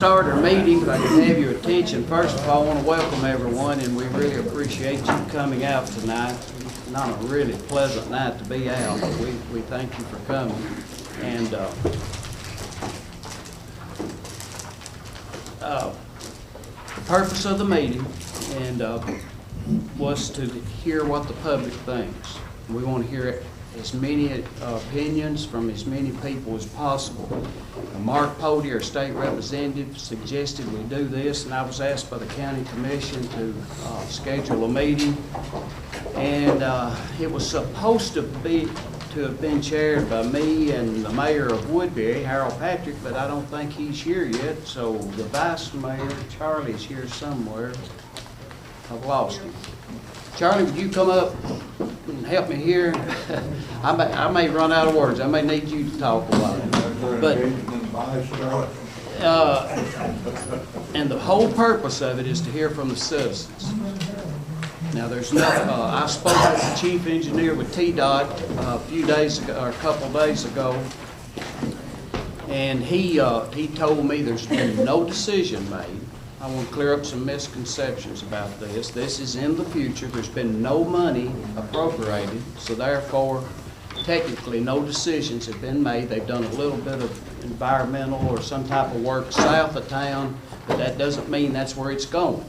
Start our meeting, if I can have your attention. First of all, I want to welcome everyone, and we really appreciate you coming out tonight. Not a really pleasant night to be out, but we thank you for coming. And the purpose of the meeting was to hear what the public thinks. We want to hear as many opinions from as many people as possible. Mark Pody, our state representative, suggested we do this, and I was asked by the county commission to schedule a meeting. And it was supposed to have been chaired by me and the mayor of Woodbury, Harold Patrick, but I don't think he's here yet. So the vice mayor, Charlie's here somewhere. I've lost him. Charlie, would you come up and help me here? I may run out of words. I may need you to talk a while. But and the whole purpose of it is to hear from the citizens. Now, there's no. I spoke with the chief engineer with TDOT a few days ago, or a couple of days ago, and he told me there's been no decision made. I want to clear up some misconceptions about this. This is in the future. There's been no money appropriated, so therefore, technically, no decisions have been made. They've done a little bit of environmental or some type of work south of town, but that doesn't mean that's where it's going.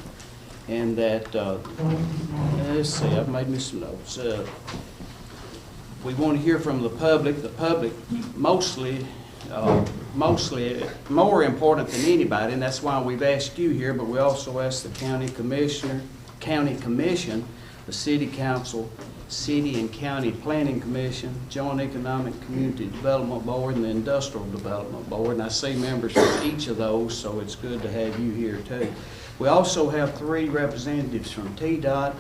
And that, let's see, I've made me some notes. We want to hear from the public. The public mostly more important than anybody, and that's why we've asked you here, but we also asked the county commission, the city council, city and county planning commission, joint economic community development board, and the industrial development board. And I see members from each of those, so it's good to have you here too. We also have 3 representatives from TDOT,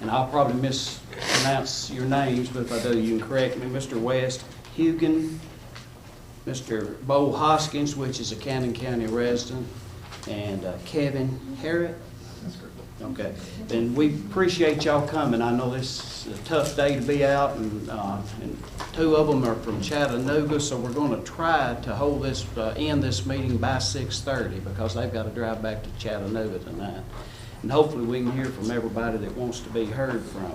and I'll probably mispronounce your names, but if I do, you can correct me. Mr. West Hugan, Mr. Bo Hoskins, which is a Cannon County resident, and Kevin Harrod. That's correct. Okay. And we appreciate y'all coming. I know this is a tough day to be out, and 2 of them are from Chattanooga, so we're going to try to hold this, end this meeting by 6:30 because they've got to drive back to Chattanooga tonight. And hopefully we can hear from everybody that wants to be heard from.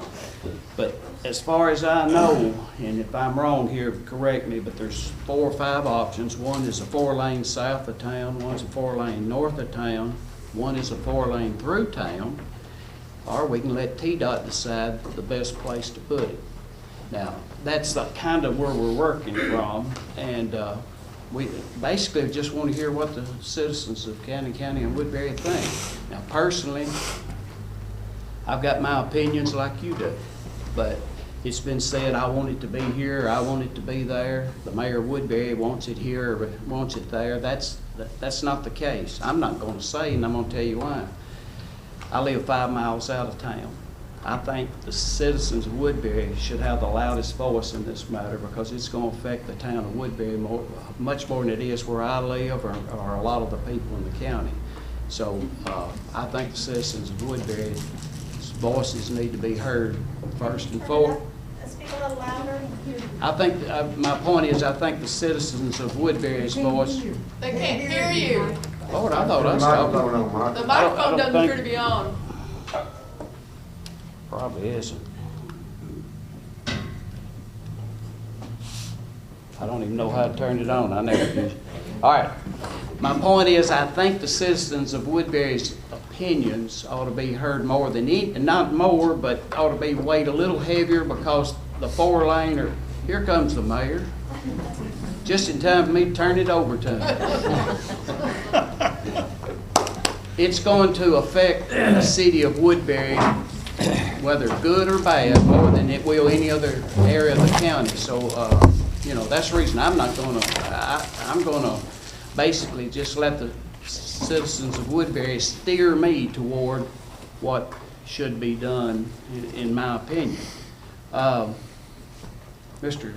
But as far as I know, and if I'm wrong here, correct me, but there's 4 or 5 options. One is a 4-lane south of town, one's a 4-lane north of town, one is a 4-lane through town, or we can let TDOT decide the best place to put it. Now, that's kind of where we're working from, and we basically just want to hear what the citizens of Cannon County and Woodbury think. Now, personally, I've got my opinions like you do, but it's been said I want it to be here, I want it to be there. The mayor of Woodbury wants it here or wants it there. That's not the case. I'm not going to say, and I'm going to tell you why. I live 5 miles out of town. I think the citizens of Woodbury should have the loudest voice in this matter because it's going to affect the town of Woodbury much more than it is where I live or a lot of the people in the county. So I think the citizens of Woodbury's voices need to be heard first and foremost. Speak a little louder. I think, my point is, I think the citizens of Woodbury's voice. They can't hear you. Lord, I thought I was talking. The microphone doesn't appear to be on. Probably isn't. I don't even know how to turn it on. I never did. All right. My point is, I think the citizens of Woodbury's opinions ought to be heard more than not more, but ought to be weighed a little heavier because the 4-lane or here comes the mayor. Just in time for me to turn it over to him. It's going to affect the city of Woodbury, whether good or bad, more than it will any other area of the county. So, that's the reason I'm not going to, I'm going to basically just let the citizens of Woodbury steer me toward what should be done, in my opinion. Mr.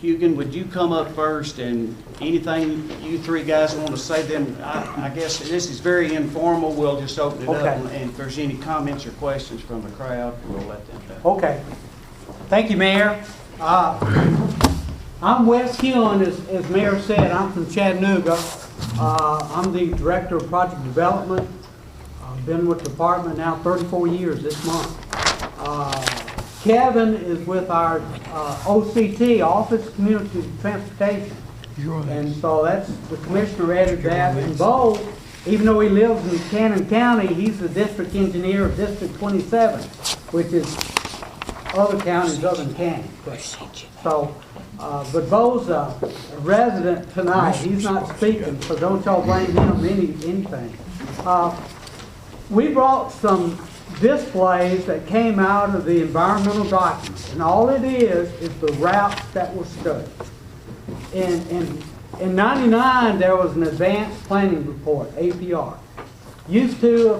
Hugan, would you come up first, and anything you 3 guys want to say, then I guess this is very informal. We'll just open it up, and if there's any comments or questions from the crowd, we'll let them know. Okay. Thank you, Mayor. I'm Wes Hewin, as Mayor said. I'm from Chattanooga. I'm the Director of Project Development. I've been with the department now 34 years this month. Kevin is with our OCT, Office Community Transportation. And so that's, the commissioner added that. And Bo, even though he lives in Cannon County, he's the district engineer of District 27, which is other counties other than Cannon. So, but Bo's a resident tonight. He's not speaking, so don't y'all blame him anything. We brought some displays that came out of the environmental documents, and all it is the routes that were studied. In '99, there was an advanced planning report, APR. Used to,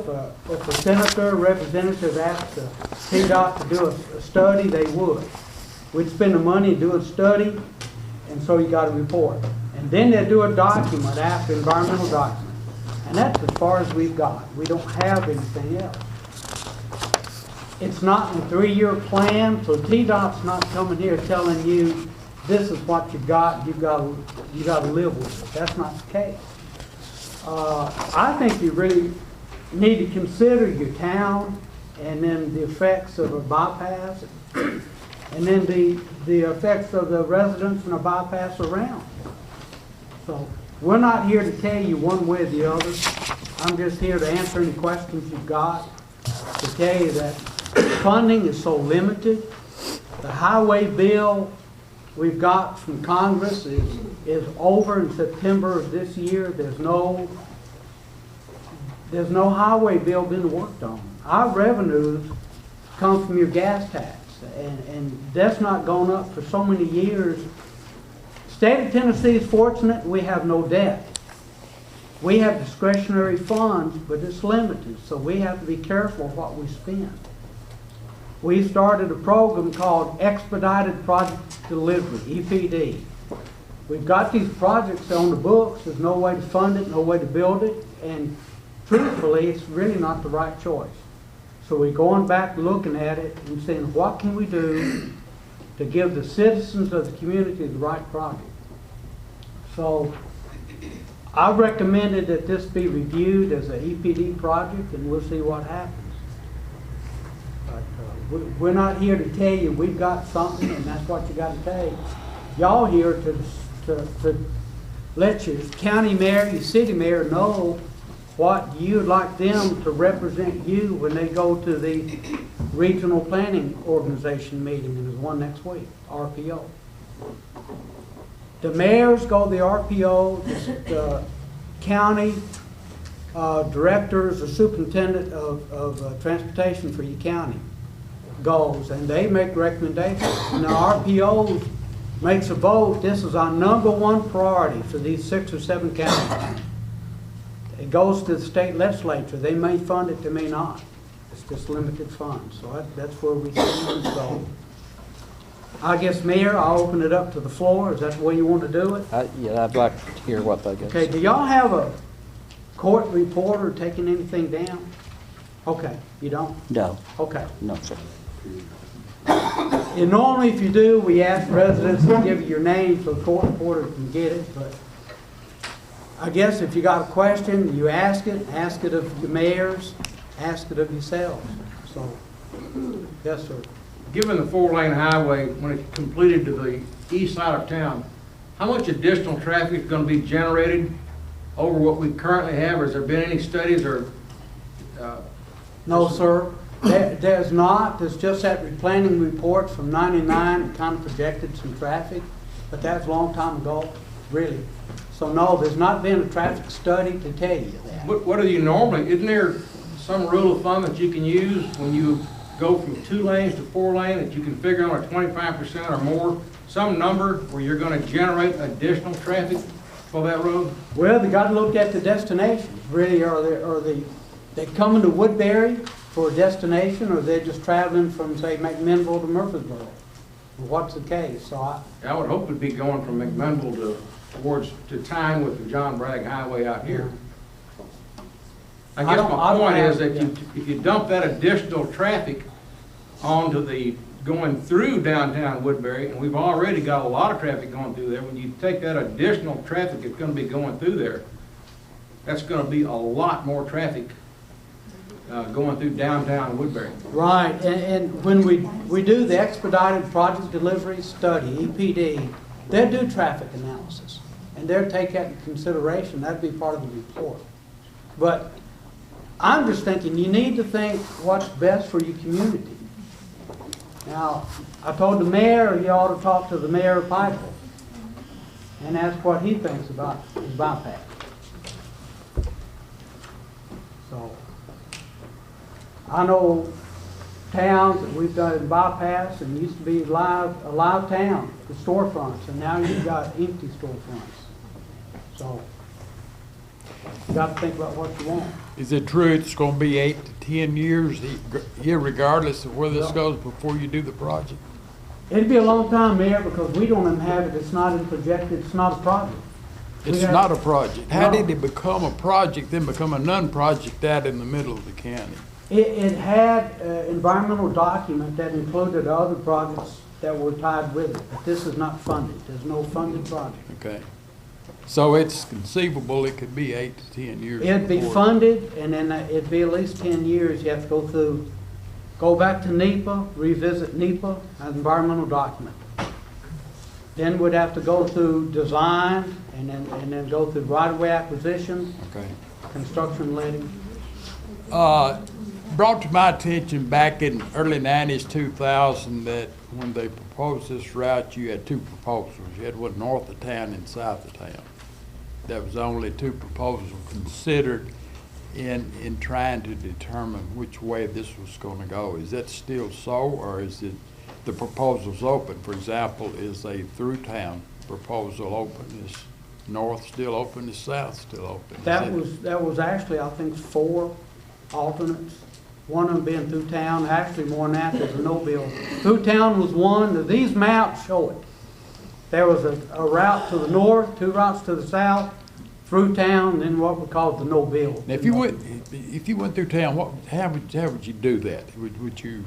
if a senator or representative asked the TDOT to do a study, they would. We'd spend the money to do a study, and so you got a report. And then they'd do a document after, environmental document. And that's as far as we've got. We don't have anything else. It's not in a 3-year plan, so TDOT's not coming here telling you this is what you got, you got to live with it. That's not the case. I think you really need to consider your town, and then the effects of a bypass, and then the effects of the residents in a bypass around. So we're not here to tell you one way or the other. I'm just here to answer any questions you've got, to tell you that funding is so limited. The highway bill we've got from Congress is over in September of this year. There's no highway bill being worked on. Our revenues come from your gas tax, and that's not gone up for so many years. State of Tennessee is fortunate. We have no debt. We have discretionary funds, but it's limited, so we have to be careful what we spend. We started a program called Expedited Project Delivery, EPD. We've got these projects on the books. There's no way to fund it, no way to build it, and truthfully, it's really not the right choice. So we're going back, looking at it, and saying, what can we do to give the citizens of the community the right project? So I recommended that this be reviewed as an EPD project, and we'll see what happens. We're not here to tell you we've got something and that's what you got to take. Y'all here to let your county mayor, your city mayor know what you'd like them to represent you when they go to the regional planning organization meeting, and there's one next week, RPO. The mayors go to the RPO, the county directors or superintendent of transportation for your county goes, and they make recommendations. And the RPO makes a vote. This is our #1 priority for these 6 or 7 counties. It goes to the state legislature. They may fund it, they may not. It's just limited funds. So that's where we stand. So I guess, Mayor, I'll open it up to the floor. Is that the way you want to do it? Yeah, I'd like to hear what they got. Okay, do y'all have a court reporter taking anything down? Okay, you don't? No, Okay. no, sir. And normally, if you do, we ask residents to give you your name so the court reporter can get it, but I guess if you got a question, you ask it of the mayors, ask it of yourselves. So, yes, sir. Given the 4-lane highway, when it's completed to the east side of town, how much additional traffic is going to be generated over what we currently have? Has there been any studies or? No, sir. There's not. There's just that replanning report from '99 that kind of projected some traffic, but that's a long time ago, really. So no, there's not been a traffic study to tell you that. What do you normally, isn't there some rule of thumb that you can use when you go from 2 lanes to 4 lane that you can figure on a 25% or more, some number where you're going to generate additional traffic for that road? Well, they got to look at the destinations. Really, are they coming to Woodbury for a destination, or they're just traveling from, say, McMinnville to Murfreesboro? What's the case? So I would hope it'd be going from McMinnville to tying with the John Bragg Highway out here. I guess my point is that if you dump that additional traffic onto the going through downtown Woodbury, and we've already got a lot of traffic going through there. When you take that additional traffic that's gonna be going through there, that's gonna be a lot more traffic going through downtown Woodbury. Right, and when we do the expedited project delivery study, EPD, they'll do traffic analysis, and they'll take that into consideration. That'd be part of the report. But I'm just thinking, you need to think what's best for your community. Now, I told the mayor he ought to talk to the mayor of Pikeville and ask what he thinks about his bypass. So, I know towns that we've done bypass and used to be a live town, the storefronts, and now you've got empty storefronts. So, you got to think about what you want. Is it true it's going to be 8 to 10 years, regardless of where this goes, before you do the project? It'd be a long time, Mayor, because we don't even have it, it's not in projected, it's not a project. It's not a project. How did it become a project, then become a non-project out in the middle of the county? It had an environmental document that included other projects that were tied with it, but this is not funded, there's no funded project. Okay. So it's conceivable it could be 8 to 10 years. It'd be before. funded, and then it'd be at least 10 years, you have to go back to NEPA, revisit NEPA, an environmental document. Then we'd have to go through design, and then go through right-of-way acquisition, Okay. construction letting. Brought to my attention back in early 90s, 2000, that when they proposed this route, you had two proposals. You had one north of town and south of town. That was only two proposals considered in trying to determine which way this was going to go. Is that still so, or is it the proposals open? For example, is a through town proposal open? Is north still open? Is south still open? That was actually, I think, 4 alternates. One of them being through town, actually more than that, there's a no bill. Through town was one, these maps show it. There was a route to the north, 2 routes to the south, through town, then what we call the no bill. Now, if you went through town, how would you do that? Would you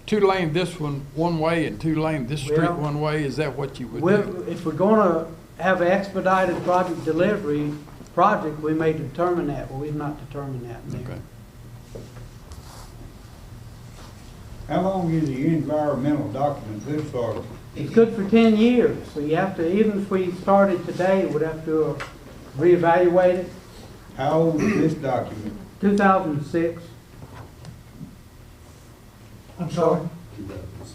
2-lane this one way and 2-lane this street Well, one way? Is that what you would do? If we're gonna have an expedited project delivery project, we may determine that, but we've not determined that, Mayor. Okay. How long is the environmental document good for? It's good for 10 years, so you have to, even if we started today, we'd have to reevaluate it. How old is this document? 2006. I'm sorry?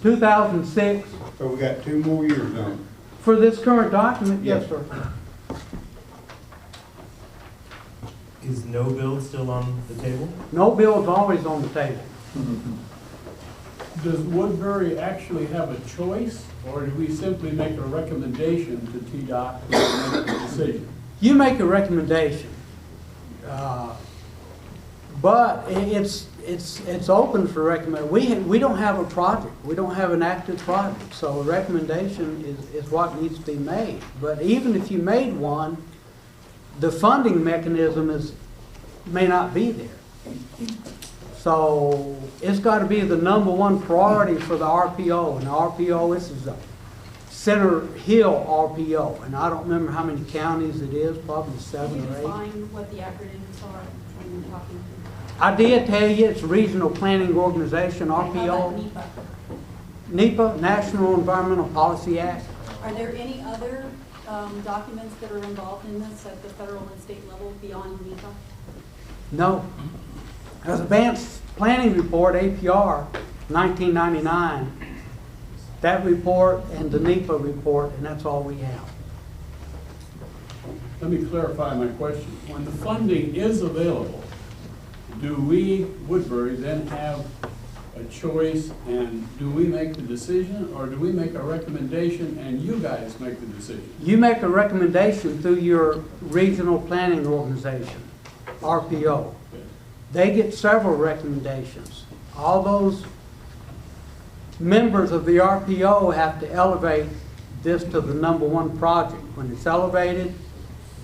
2006. So we got 2 more years on it. For this current document, yes, Yes. sir. Is no build still on the table? No bill's always on the table. Does Woodbury actually have a choice, or do we simply make a recommendation to TDOT to make a decision? You make a recommendation, but it's open for recommend. We don't have a project. We don't have an active project, so a recommendation is what needs to be made. But even if you made one, the funding mechanism may not be there. So it's got to be the #1 priority for the RPO, and the RPO, this is a Center Hill RPO, and I don't remember how many counties it is, probably 7 Can you or 8. define what the acronyms are when you're talking? I did tell you it's Regional Planning Organization, How about RPO. NEPA? NEPA, National Environmental Policy Act. Are there any other documents that are involved in this at the federal and state level beyond NEPA? No. There's Advanced Planning Report, APR, 1999. That report and the NEPA report, and that's all we have. Let me clarify my question. When the funding is available, do we, Woodbury, then have a choice, and do we make the decision, or do we make a recommendation and you guys make the decision? You make a recommendation through your Regional Planning Organization, RPO. They get several recommendations. All those members of the RPO have to elevate this to the #1 project. When it's elevated,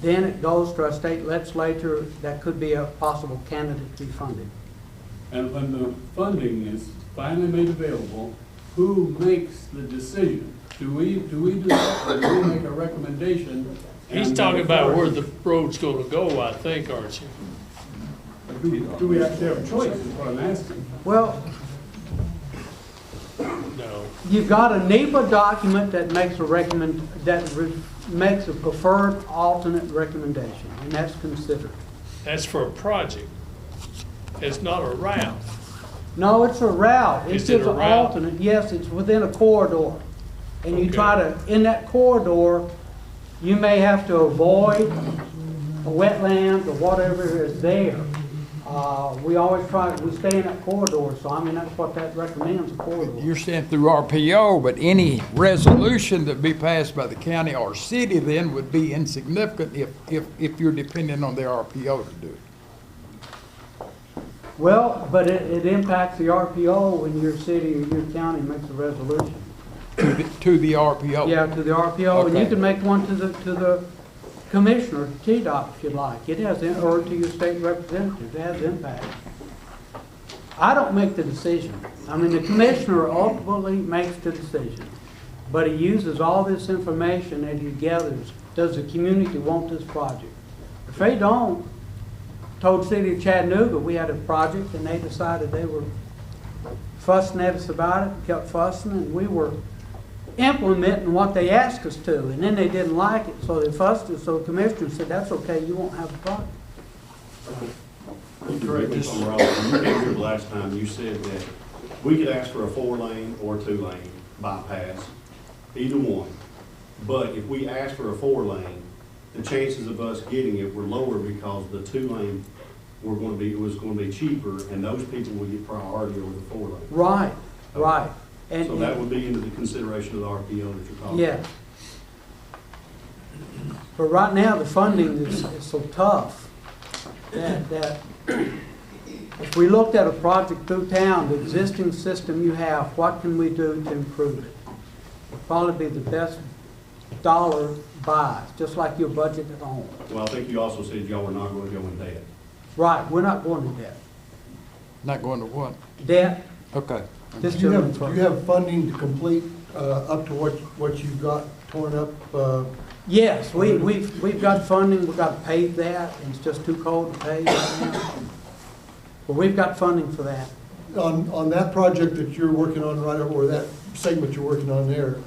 then it goes to our state legislature. That could be a possible candidate to be funded. And when the funding is finally made available, who makes the decision? Do we do that, or do we make a recommendation? He's and talking about refer? where the road's gonna go, I think, aren't you? Do we actually have a choice, is what I'm asking? Well, No. you've got a NEPA document that makes makes a preferred alternate recommendation, and that's considered. That's for a project. It's not a route. No, it's a route. It's Is it just a an route? alternate. Yes, it's within a corridor. And you Okay. try to, in that corridor, you may have to avoid a wetland or whatever is there. We always we stay in that corridor, so I mean, that's what that recommends, a corridor. You're saying through RPO, but any resolution that be passed by the county or city then would be insignificant if you're depending on the RPO to do it. Well, but it impacts the RPO when your city or your county makes a resolution. To the RPO. Yeah, to the RPO, and you Okay. can make one to the commissioner, TDOT, if you like. It has, or to your state representative, it has impact. I don't make the decision. I mean, the commissioner ultimately makes the decision. But he uses all this information that he gathers. Does the community want this project? If they don't, told City of Chattanooga, we had a project, and they decided they were fussing at us about it, kept fussing, and we were implementing what they asked us to, and then they didn't like it, so they fussed us, so the commissioner said, that's okay, you won't have a project. Correct me if I'm wrong, when you came here last time, you said that we could ask for a 4-lane or 2-lane bypass, either one. But if we ask for a 4-lane, the chances of us getting it were lower because the 2-lane was going to be cheaper, and those people would get priority over the 4-lane. Right, right. And So that would be into the consideration of the RPO that you're talking yeah. about. But right now, the funding is so tough that if we looked at a project through town, the existing system you have, what can we do to improve it? It'd probably be the best dollar buys, just like your budget at home. Well, I think you also said y'all were not going to go in debt. Right, we're not going to debt. Not going to what? Debt, Okay. this Do you gentleman's have, do you have funding to complete up to what you've got torn up? Yes, we've got funding, we've got to pave that, and it's just too cold to pave right now. But we've got funding for that. On that project that you're working on right over, or that segment you're working on there,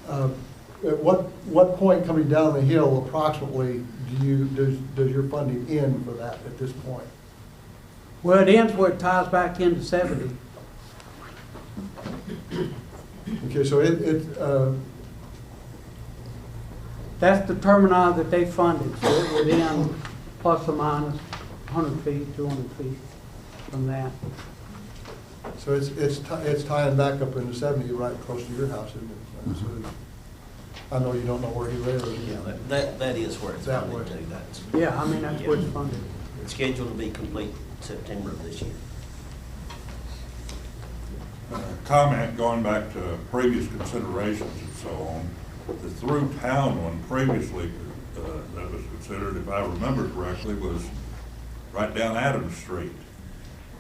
at what point coming down the hill approximately does your funding end for that at this point? Well, it ends where it ties back into 70. Okay, so That's the terminal that they funded, so it would end plus or minus 100 feet, 200 feet from that. so it's tying back up into 70 right close to your house, isn't it? So I know you don't know where he lives. Yeah, that is where it's That funded way. to. That's Yeah, I mean, that's where it's funded. scheduled to be complete September of this year. Comment going back to previous considerations and so on. The through town one previously that was considered, if I remember correctly, was right down Adams Street.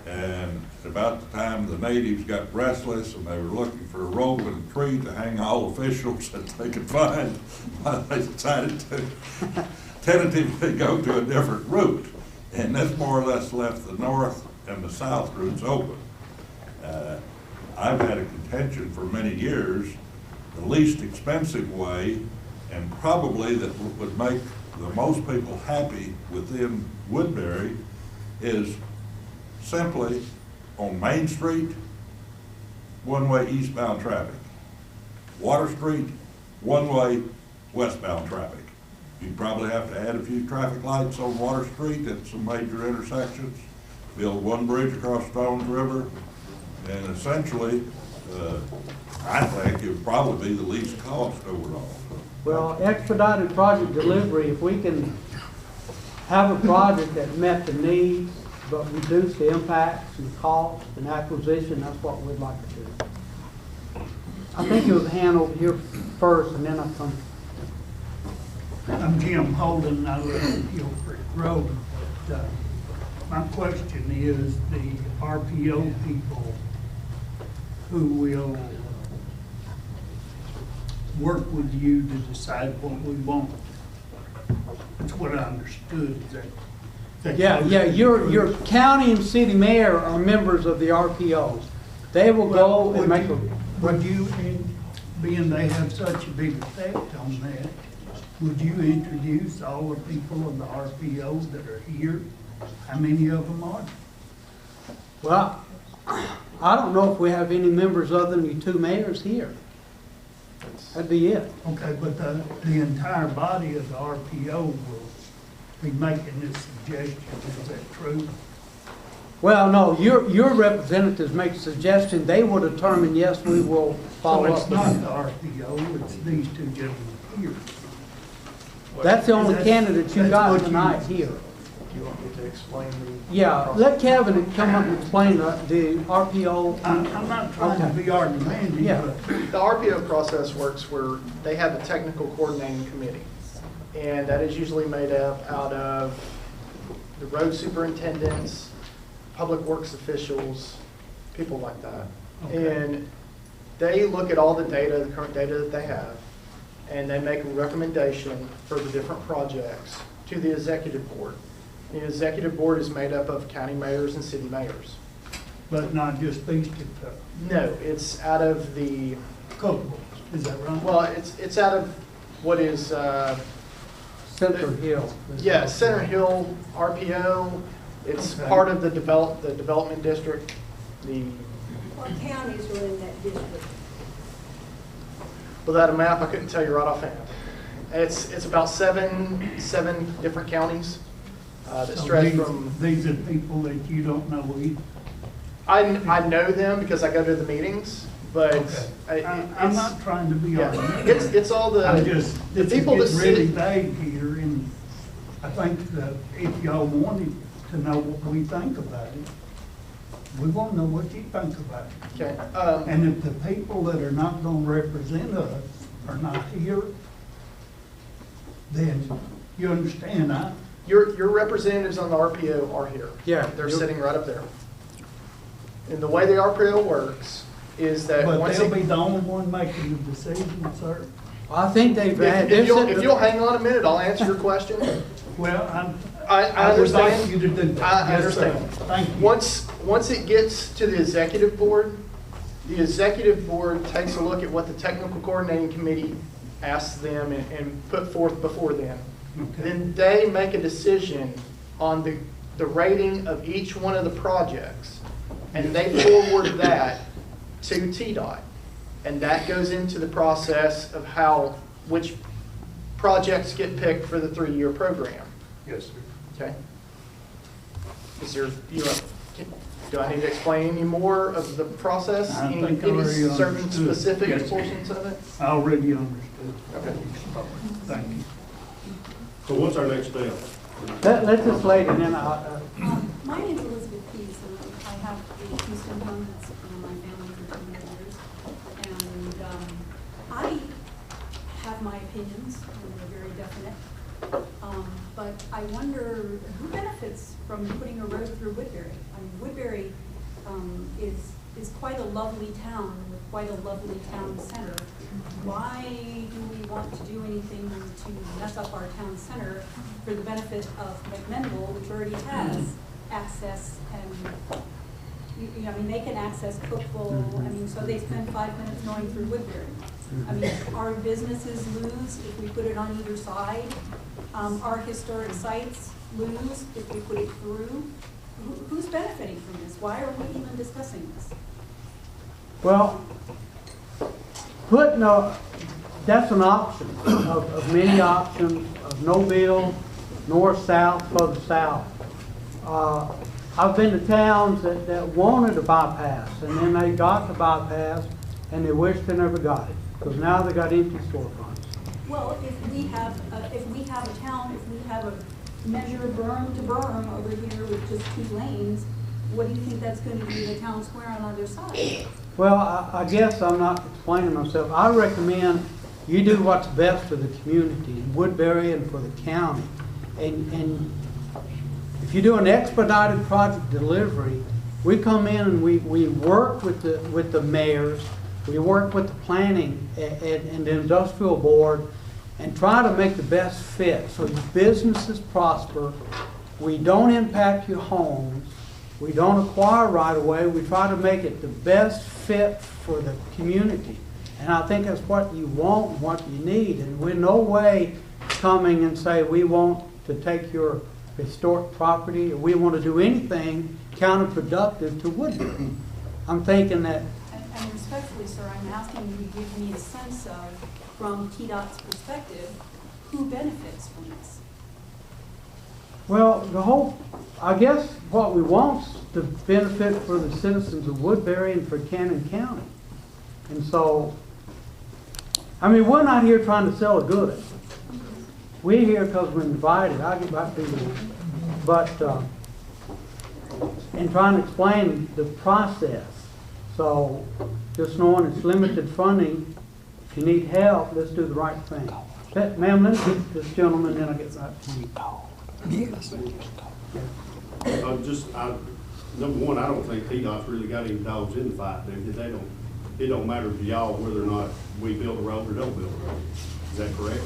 And about the time the natives got restless and they were looking for a rope and a tree to hang all officials that they could find, they decided to tentatively go to a different route. And this more or less left the north and the south routes open. I've had a contention for many years, the least expensive way, and probably that would make the most people happy within Woodbury, is simply on Main Street, one-way eastbound traffic. Water Street, one-way westbound traffic. You'd probably have to add a few traffic lights on Water Street at some major intersections, build one bridge across Stones River, and essentially, I think it would probably be the least cost overall. Well, expedited project delivery, if we can have a project that met the needs, but reduce the impacts and cost and acquisition, that's what we'd like to do. I think it was a hand over here first, and then I'll come. I'm Jim Holden, I live on Hill Creek Road. My question is, the RPO people who will work with you to decide what we want. That's what I understood, is that. Yeah, your county and city mayor are members of the RPOs. They will go and make a. Would you, being they have such a big effect on that, would you introduce all the people of the RPO that are here? How many of them are? Well, I don't know if we have any members other than the two mayors here. That'd be it. Okay, but the entire body of the RPO will be making this suggestion, is that true? Well, no, your representatives make a suggestion, they will determine, yes, we will follow up. So it's not the RPO, it's these two gentlemen here. That's the only candidate you got tonight here. Do you want me to explain the? Yeah, let Kevin come up and explain the RPO. I'm not trying to be argumentative, Yeah. but The RPO process works where they have a technical coordinating committee. And that is usually made up out of the road superintendents, public works officials, people like that. Okay. And they look at all the data, the current data that they have, and they make a recommendation for the different projects to the executive board. The executive board is made up of county mayors and city mayors. but not just these two. No, it's out of the, Couple, is that right? well, it's out of what is, Center Hill. yeah, Center Hill RPO. It's Okay. part of the development district. The, What counties are in that district? without a map, I couldn't tell you right offhand. It's about seven different counties that So stretch from. These are people that you don't know either. I know them because I go to the meetings, but Okay. I'm not trying to be yeah, argumentative. it's all the I'm just, the this people that is getting really sit. vague here, and I think that if y'all wanted to know what we think about it, we want to know what you think about it. Okay. And if the people that are not going to represent us are not here, then you understand, Your representatives on the RPO are here. Yeah. They're sitting right up there. And the way the RPO works is that but once they'll it, be the only one making the decision, sir. I think they've had. if you'll hang on a minute, I'll answer your question. Well, I would like understand. you to do that. I Yes, sir. understand. Thank you. Once it gets to the executive board takes a look at what the technical coordinating committee asks them and put forth before them. Okay. Then they make a decision on the rating of each one of the projects, and they forward that to TDOT. And that goes into the process of which projects get picked for the 3-year program. Yes, sir. Okay? Do I need to explain any more of the process? I Any think I already certain understood. specific Yes, sir. portions of it? I already understood. Okay. Thank you. So what's our next step? Let this lady, and then My name's Elizabeth Pease, and I have a Houston home that's been in my family for 200 years. And I have my opinions, and they're very definite. But I wonder who benefits from putting a road through Woodbury? I mean, Woodbury is quite a lovely town with quite a lovely town center. Why do we want to do anything to mess up our town center for the benefit of McMinnville, which already has access and, I mean, they can access Cookville, I mean, so they spend 5 minutes going through Woodbury. I mean, our businesses lose if we put it on either side. Our historic sites lose if we put it through. Who's benefiting from this? Why are we even discussing this? well, that's an option of many options, of no bill, north, south, further south. I've been to towns that wanted a bypass, and then they got the bypass, and they wish they never got it, because now they got empty storefronts. Well, if we have a town, if we have a measure berm to berm over here with just 2 lanes, what do you think that's going to do to the town square on either side? Well, I guess I'm not explaining myself. I recommend you do what's best for the community in Woodbury and for the county. And if you do an expedited project delivery, We come in and we work with the mayors, we work with the planning and the industrial board and try to make the best fit so your businesses prosper. We don't impact your homes. We don't acquire right away. We try to make it the best fit for the community. And I think that's what you want and what you need. And we're no way coming and say we want to take your historic property or we want to do anything counterproductive to Woodbury. I'm thinking that. And respectfully, sir, I'm asking you to give me a sense of, from TDOT's perspective, who benefits from this? Well, I guess what we want is to benefit for the citizens of Woodbury and for Cannon County. And so, I mean, we're not here trying to sell a good. We're here because we're invited. I'll get back to you. But, and trying to explain the process. So, just knowing it's limited funding, if you need help, let's do the right thing. Ma'am, let's get this gentleman, then I'll get back to you. Yes. Number one, I don't think TDOT's really got any dogs in the fight. It don't matter to y'all whether or not we build a road or don't build a road. Is that correct?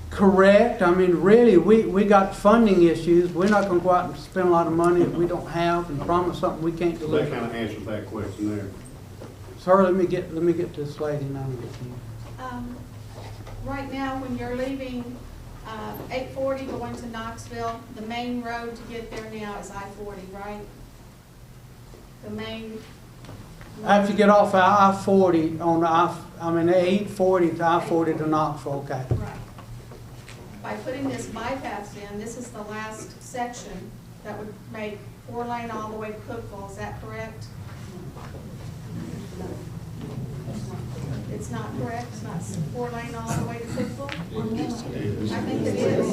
Correct. I mean, really, we got funding issues. We're not going to go out and spend a lot of money if we don't have and promise something we can't deliver. That kind of answers that question there. Sir, let me get this lady now. Right now, when you're leaving 840 going to Knoxville, the main road to get there now is I-40, right? The main. After you get off I-40 on the 840 to I-40 to Knoxville, okay. Right. By putting this bypass in, this is the last section that would make 4-lane all the way to Cookville. Is that correct? It's not correct? It's not 4-lane all the way to Cookville? I think it is.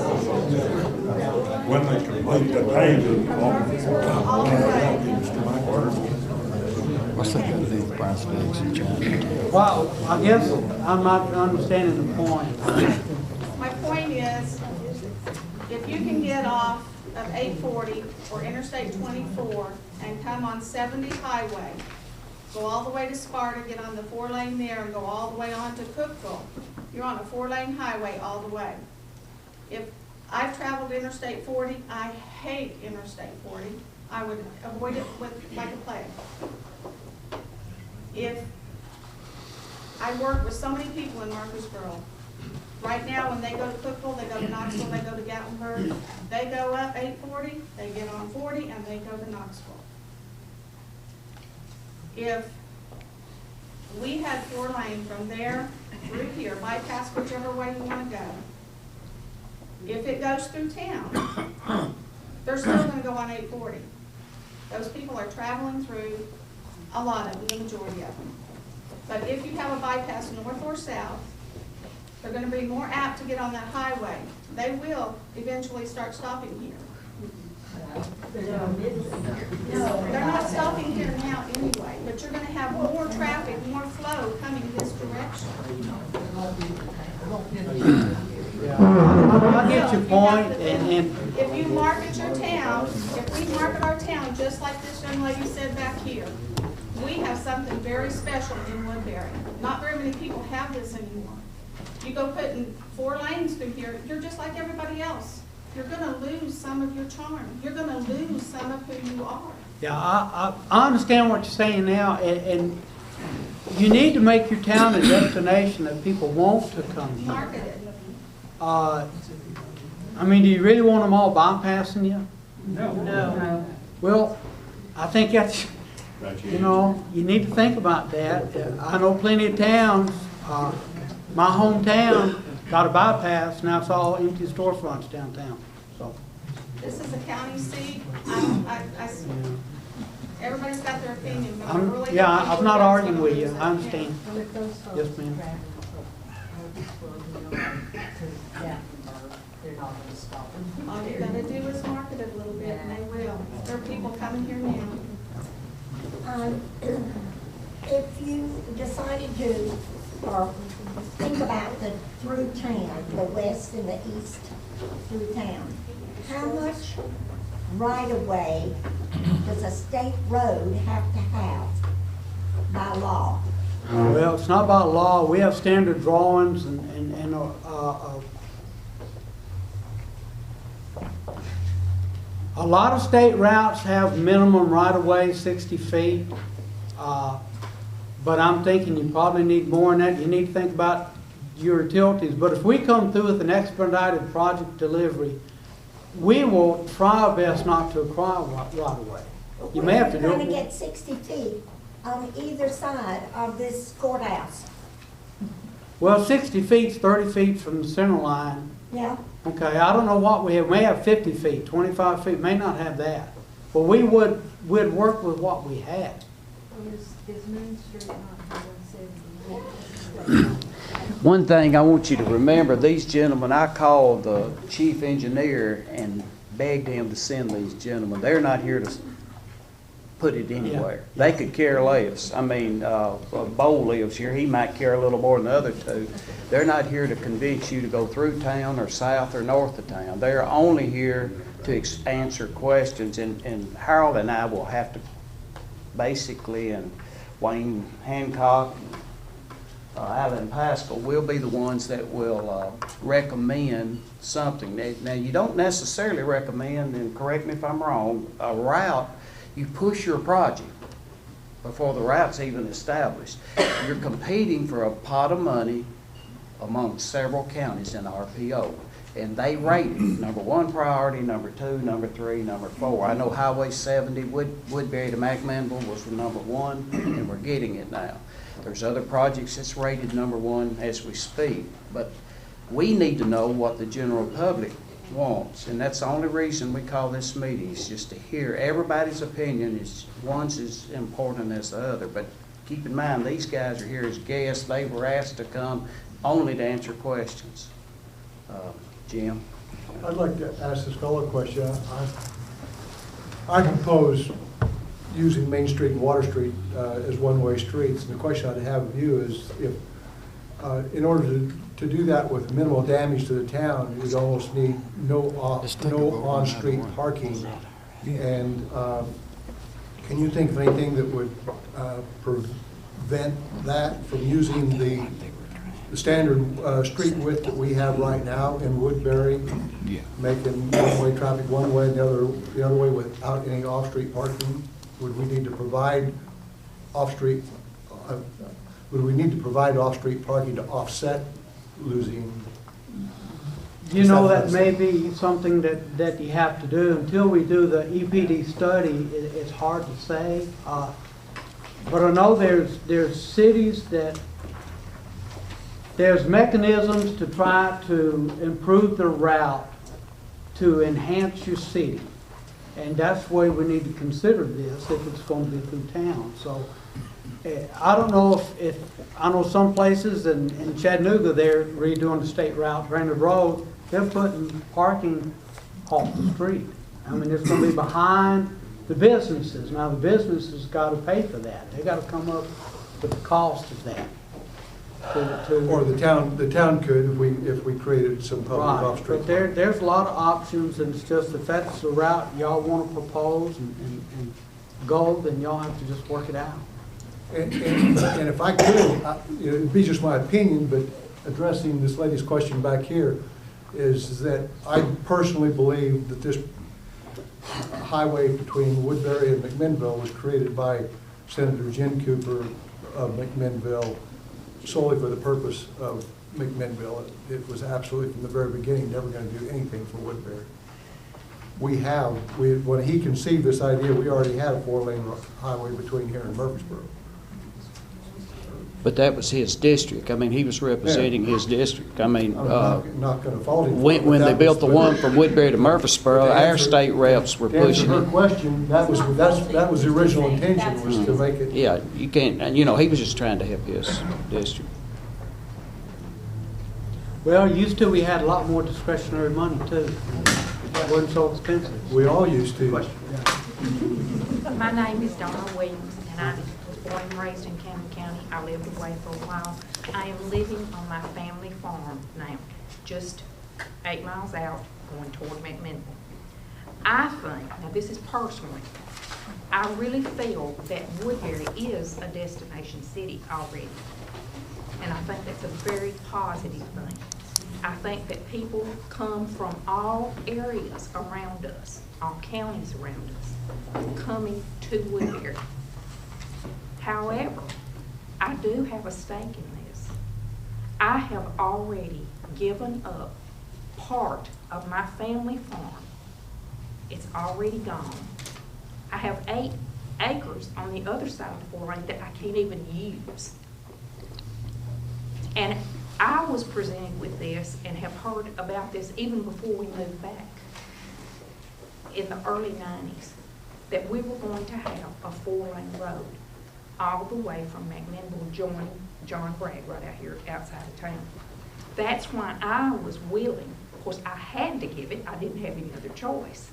When they complete the paving. All the way. What's that got to do with price tags in China? Well, I guess I'm not understanding the point. My point is, if you can get off of 840 or Interstate 24 and come on 70 Highway, go all the way to Sparta, get on the 4-lane there and go all the way on to Cookville, you're on a 4-lane highway all the way. If I've traveled Interstate 40, I hate Interstate 40. I would avoid it like a plague. If I work with so many people in Murfreesboro, right now when they go to Cookville, they go to Knoxville, they go to Gatlinburg, they go up 840, they get on 40, and they go to Knoxville. If we had 4-lane from there through here, bypass whichever way you want to go, if it goes through town, they're still going to go on 840. Those people are traveling through, a lot of them, the majority of them. But if you have a bypass north or south, they're going to be more apt to get on that highway. They will eventually start stopping here. No, they're not stopping here now anyway, but you're going to have more traffic, more flow coming this direction. I get your point, and if you market your town, if we market our town just like this young lady said back here, we have something very special in Woodbury. Not very many people have this anymore. You go putting 4 lanes through here, you're just like everybody else. You're going to lose some of your charm. You're going to lose some of who you are. yeah, I understand what you're saying now, and you need to make your town a destination that people want to come here. Market it. I mean, do you really want them all bypassing you? No. Well, I think that's, you know, you need to think about that. I know plenty of towns, my hometown got a bypass, now it's all empty storefronts downtown, so. This is a county seat. Everybody's got their opinion, but I really. Yeah, I'm not arguing with you, I understand. Yes, ma'am. All you gotta do is market it a little bit, and they will. There are people coming here now. If you decided to, or think about the through town, the west and the east through town, how much right-of-way does a state road have to have by law? Well, it's not by law. We have standard drawings and a lot of state routes have minimum right-of-way, 60 feet. But I'm thinking you probably need more than that. You need to think about your utilities. But if we come through with an expedited project delivery, we will try our best not to acquire right-of-way. You may have to do We're going to it. get 60 feet on either side of this courthouse. Well, 60 feet's 30 feet from the center line. Yeah. Okay, I don't know what we have. We may have 50 feet, 25 feet, may not have that. But we'd work with what we had. Is Main Street not 170? One thing I want you to remember, these gentlemen, I called the chief engineer and begged him to send these gentlemen. They're not here to put it anywhere. They could care less. I mean, Bo lives here. He might care a little more than the other two. They're not here to convince you to go through town or south or north of town. They're only here to answer questions, and Harold and I will have to basically, and Wayne Hancock, Alan Pascal will be the ones that will recommend something. Now, you don't necessarily recommend, and correct me if I'm wrong, a route. You push your project before the route's even established. You're competing for a pot of money among several counties in RPO. And they rate it, number 1 priority, number 2, number 3, number 4. I know Highway 70, Woodbury to McMinnville was number 1, and we're getting it now. There's other projects that's rated number 1 as we speak. But we need to know what the general public wants, and that's the only reason we call this meeting, is just to hear everybody's opinion. One's as important as the other. But keep in mind, these guys are here as guests. They were asked to come only to answer questions. Jim? I'd like to ask this fellow a question. I propose using Main Street and Water Street as one-way streets. And the question I'd have of you is, if in order to do that with minimal damage to the town, you'd almost need no on-street parking. And can you think of anything that would prevent that from using the standard street width that we have right now in Woodbury, making one-way traffic one way and the other way without any off-street parking? Would we need to provide off-street? Would we need to provide off-street parking to offset losing? You know, that may be something that you have to do. Until we do the EPD study, it's hard to say. But I know there's cities that there's mechanisms to try to improve the route to enhance your city. And that's the way we need to consider this if it's going to be through town. So I don't know if I know some places in Chattanooga, they're redoing the state route, Brainerd Road, they're putting parking off the street. I mean, it's going to be behind the businesses. Now, the businesses got to pay for that. They got to come up with the cost of that. Or the town could if we created some public off-street. But there's a lot of options, and it's just if that's the route y'all want to propose and go, then y'all have to just work it out. And if I could, it'd be just my opinion, but addressing this lady's question back here, is that I personally believe that this highway between Woodbury and McMinnville was created by Senator Jen Cooper of McMinnville solely for the purpose of McMinnville. It was absolutely from the very beginning never going to do anything for Woodbury. When he conceived this idea, we already had a 4-lane highway between here and Murfreesboro. But that was his district. I mean, he was representing his district. I mean, I'm not going to fault him. When they built the one from Woodbury to Murfreesboro, our state reps were pushing it. To answer her it. question, that was the original intention, was to make it. Yeah, you can't, and you know, he was just trying to help his district. Well, used to, we had a lot more discretionary money too. It wasn't so expensive. We all used to. My name is Donna Williams, and I was born and raised in Campbell County. I lived away for a while. I am living on my family farm now, just 8 miles out, going toward McMinnville. I think, now this is personally, I really feel that Woodbury is a destination city already. And I think that's a very positive thing. I think that people come from all areas around us, all counties around us, coming to Woodbury. However, I do have a stake in this. I have already given up part of my family farm. It's already gone. I have 8 acres on the other side of the 4-lane that I can't even use. And I was presented with this and have heard about this even before we moved back in the early 90s, that we were going to have a 4-lane road all the way from McMinnville joining John Bragg right out here outside of town. That's why I was willing, of course I had to give it, I didn't have any other choice.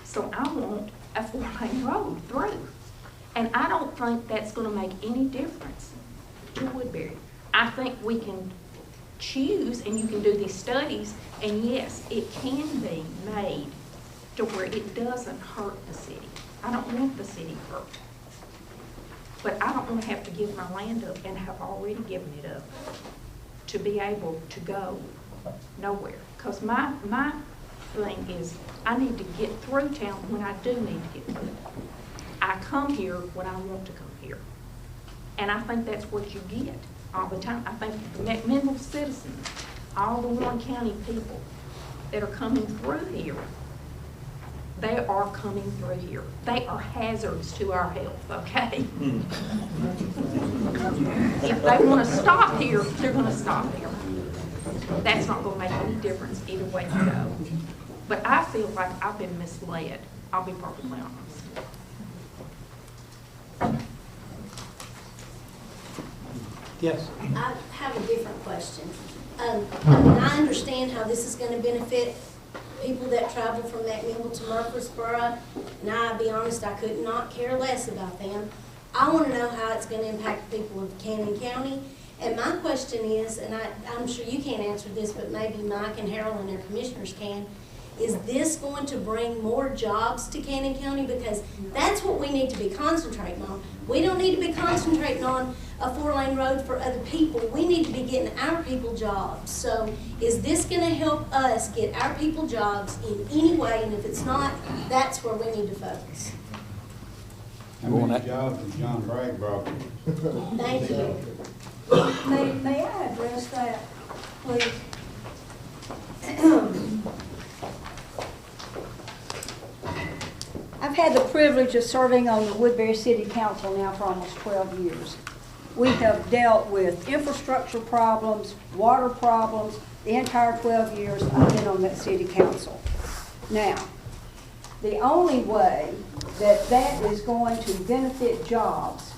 So I want a 4-lane road through. And I don't think that's gonna make any difference to Woodbury. I think we can choose, and you can do these studies, and yes, it can be made to where it doesn't hurt the city. I don't want the city hurt. But I don't want to have to give my land up, and have already given it up, to be able to go nowhere. Because my thing is, I need to get through town when I do need to get through. I come here when I want to come here. And I think that's what you get all the time. I think the McMinnville citizens, all the Warren County people that are coming through here, they are coming through here. They are hazards to our health, okay? If they want to stop here, they're going to stop here. That's not going to make any difference either way you go. But I feel like I've been misled. I'll be perfectly honest. Yes. I have a different question. I understand how this is going to benefit people that travel from McMinnville to Murfreesboro, and I'll be honest, I could not care less about them. I want to know how it's going to impact the people of Cannon County. And my question is, and I'm sure you can't answer this, but maybe Mike and Harold and their commissioners can, is this going to bring more jobs to Cannon County? Because that's what we need to be concentrating on. We don't need to be concentrating on a 4-lane road for other people. We need to be getting our people jobs. So is this going to help us get our people jobs in any way? And if it's not, that's where we need to focus. How many jobs has John Bragg brought you? Thank you. May I address that, please? I've had the privilege of serving on the Woodbury City Council now for almost 12 years. We have dealt with infrastructure problems, water problems, the entire 12 years I've been on that city council. Now, the only way that that is going to benefit jobs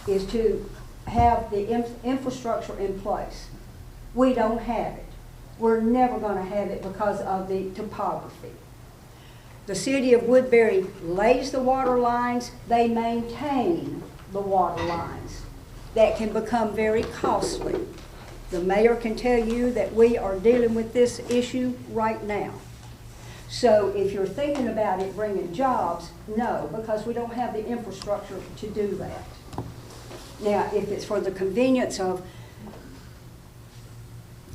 is to have the infrastructure in place. We don't have it. We're never going to have it because of the topography. The city of Woodbury lays the water lines, they maintain the water lines. That can become very costly. The mayor can tell you that we are dealing with this issue right now. So if you're thinking about it bringing jobs, no, because we don't have the infrastructure to do that. Now, if it's for the convenience of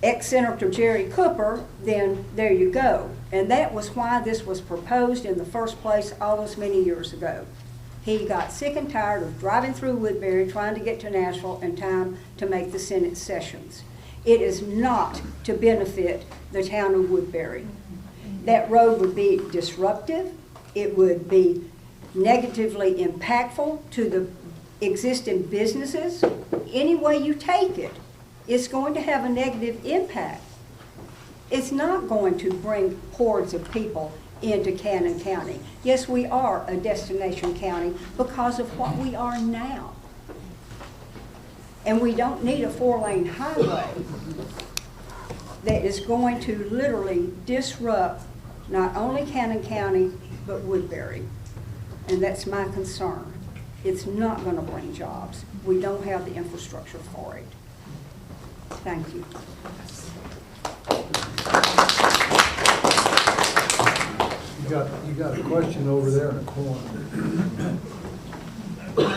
ex-Senator Jerry Cooper, then there you go. And that was why this was proposed in the first place all those many years ago. He got sick and tired of driving through Woodbury, trying to get to Nashville in time to make the Senate sessions. It is not to benefit the town of Woodbury. That road would be disruptive. It would be negatively impactful to the existing businesses. Any way you take it, it's going to have a negative impact. It's not going to bring hordes of people into Cannon County. Yes, we are a destination county because of what we are now. And we don't need a 4-lane highway that is going to literally disrupt not only Cannon County, but Woodbury. And that's my concern. It's not going to bring jobs. We don't have the infrastructure for it. Thank you. You got a question over there in the corner.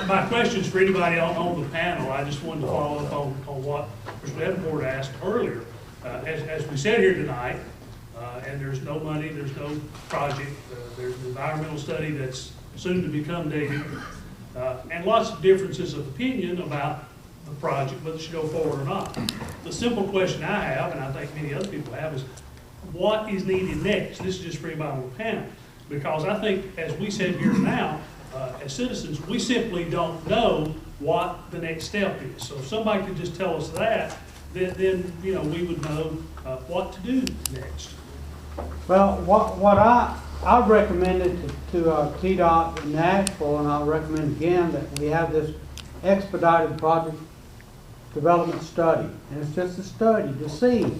My question's for anybody on the panel. I just wanted to follow up on what Mr. Davenport asked earlier. As we said here tonight, and there's no money, there's no project, there's an environmental study that's soon to become dated, and lots of differences of opinion about the project, whether it should go forward or not. The simple question I have, and I think many other people have, is what is needed next? This is just for anybody on the panel. Because I think, as we said here now, as citizens, we simply don't know what the next step is. So if somebody could just tell us that, then you know, we would know what to do next. Well, what I recommended to TDOT in Nashville, and I'll recommend again, that we have this expedited project development study. And it's just a study to see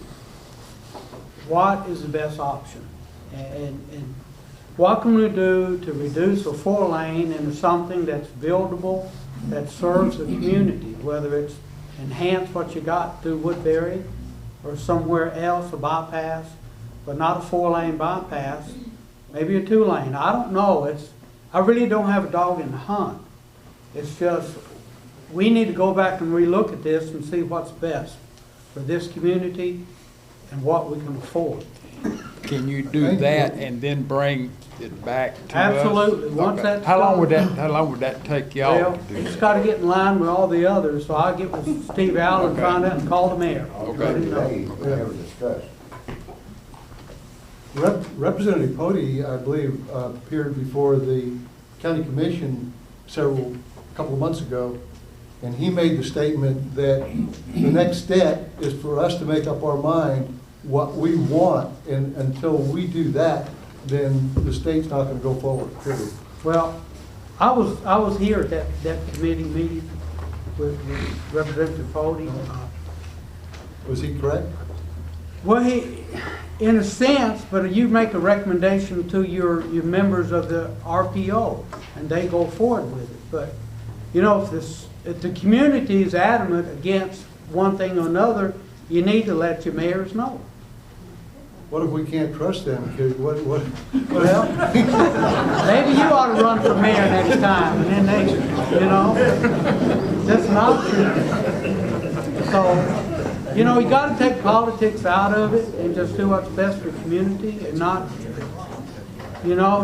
what is the best option. And what can we do to reduce a 4-lane into something that's buildable, that serves the community, whether it's enhance what you got through Woodbury or somewhere else, a bypass, but not a 4-lane bypass, maybe a 2-lane. I don't know. I really don't have a dog in the hunt. It's just, we need to go back and relook at this and see what's best for this community and what we can afford. Can you do that and then bring it back to us? Absolutely. Once Okay. that's How long done- would that take y'all Well, to do it's that? got to get in line with all the others, so I'll get with Steve Allen, Okay. find out and call the mayor. Okay. Representative Pody, I believe, appeared before the county commission a couple of months ago, and he made the statement that the next step is for us to make up our mind what we want, and until we do that, then the state's not going to go forward, period. Well, I was here at that committee meeting with Representative Pody. Was he correct? Well, he, in a sense, but you make a recommendation to your members of the RPO, and they go forward with it. But, you know, if the community is adamant against one thing or another, you need to let your mayors know. What if we can't trust them? Because what? Well, maybe you ought to run for mayor next time, and then they, you know, that's an option. So, you know, you got to take politics out of it and just do what's best for the community, and not, you know,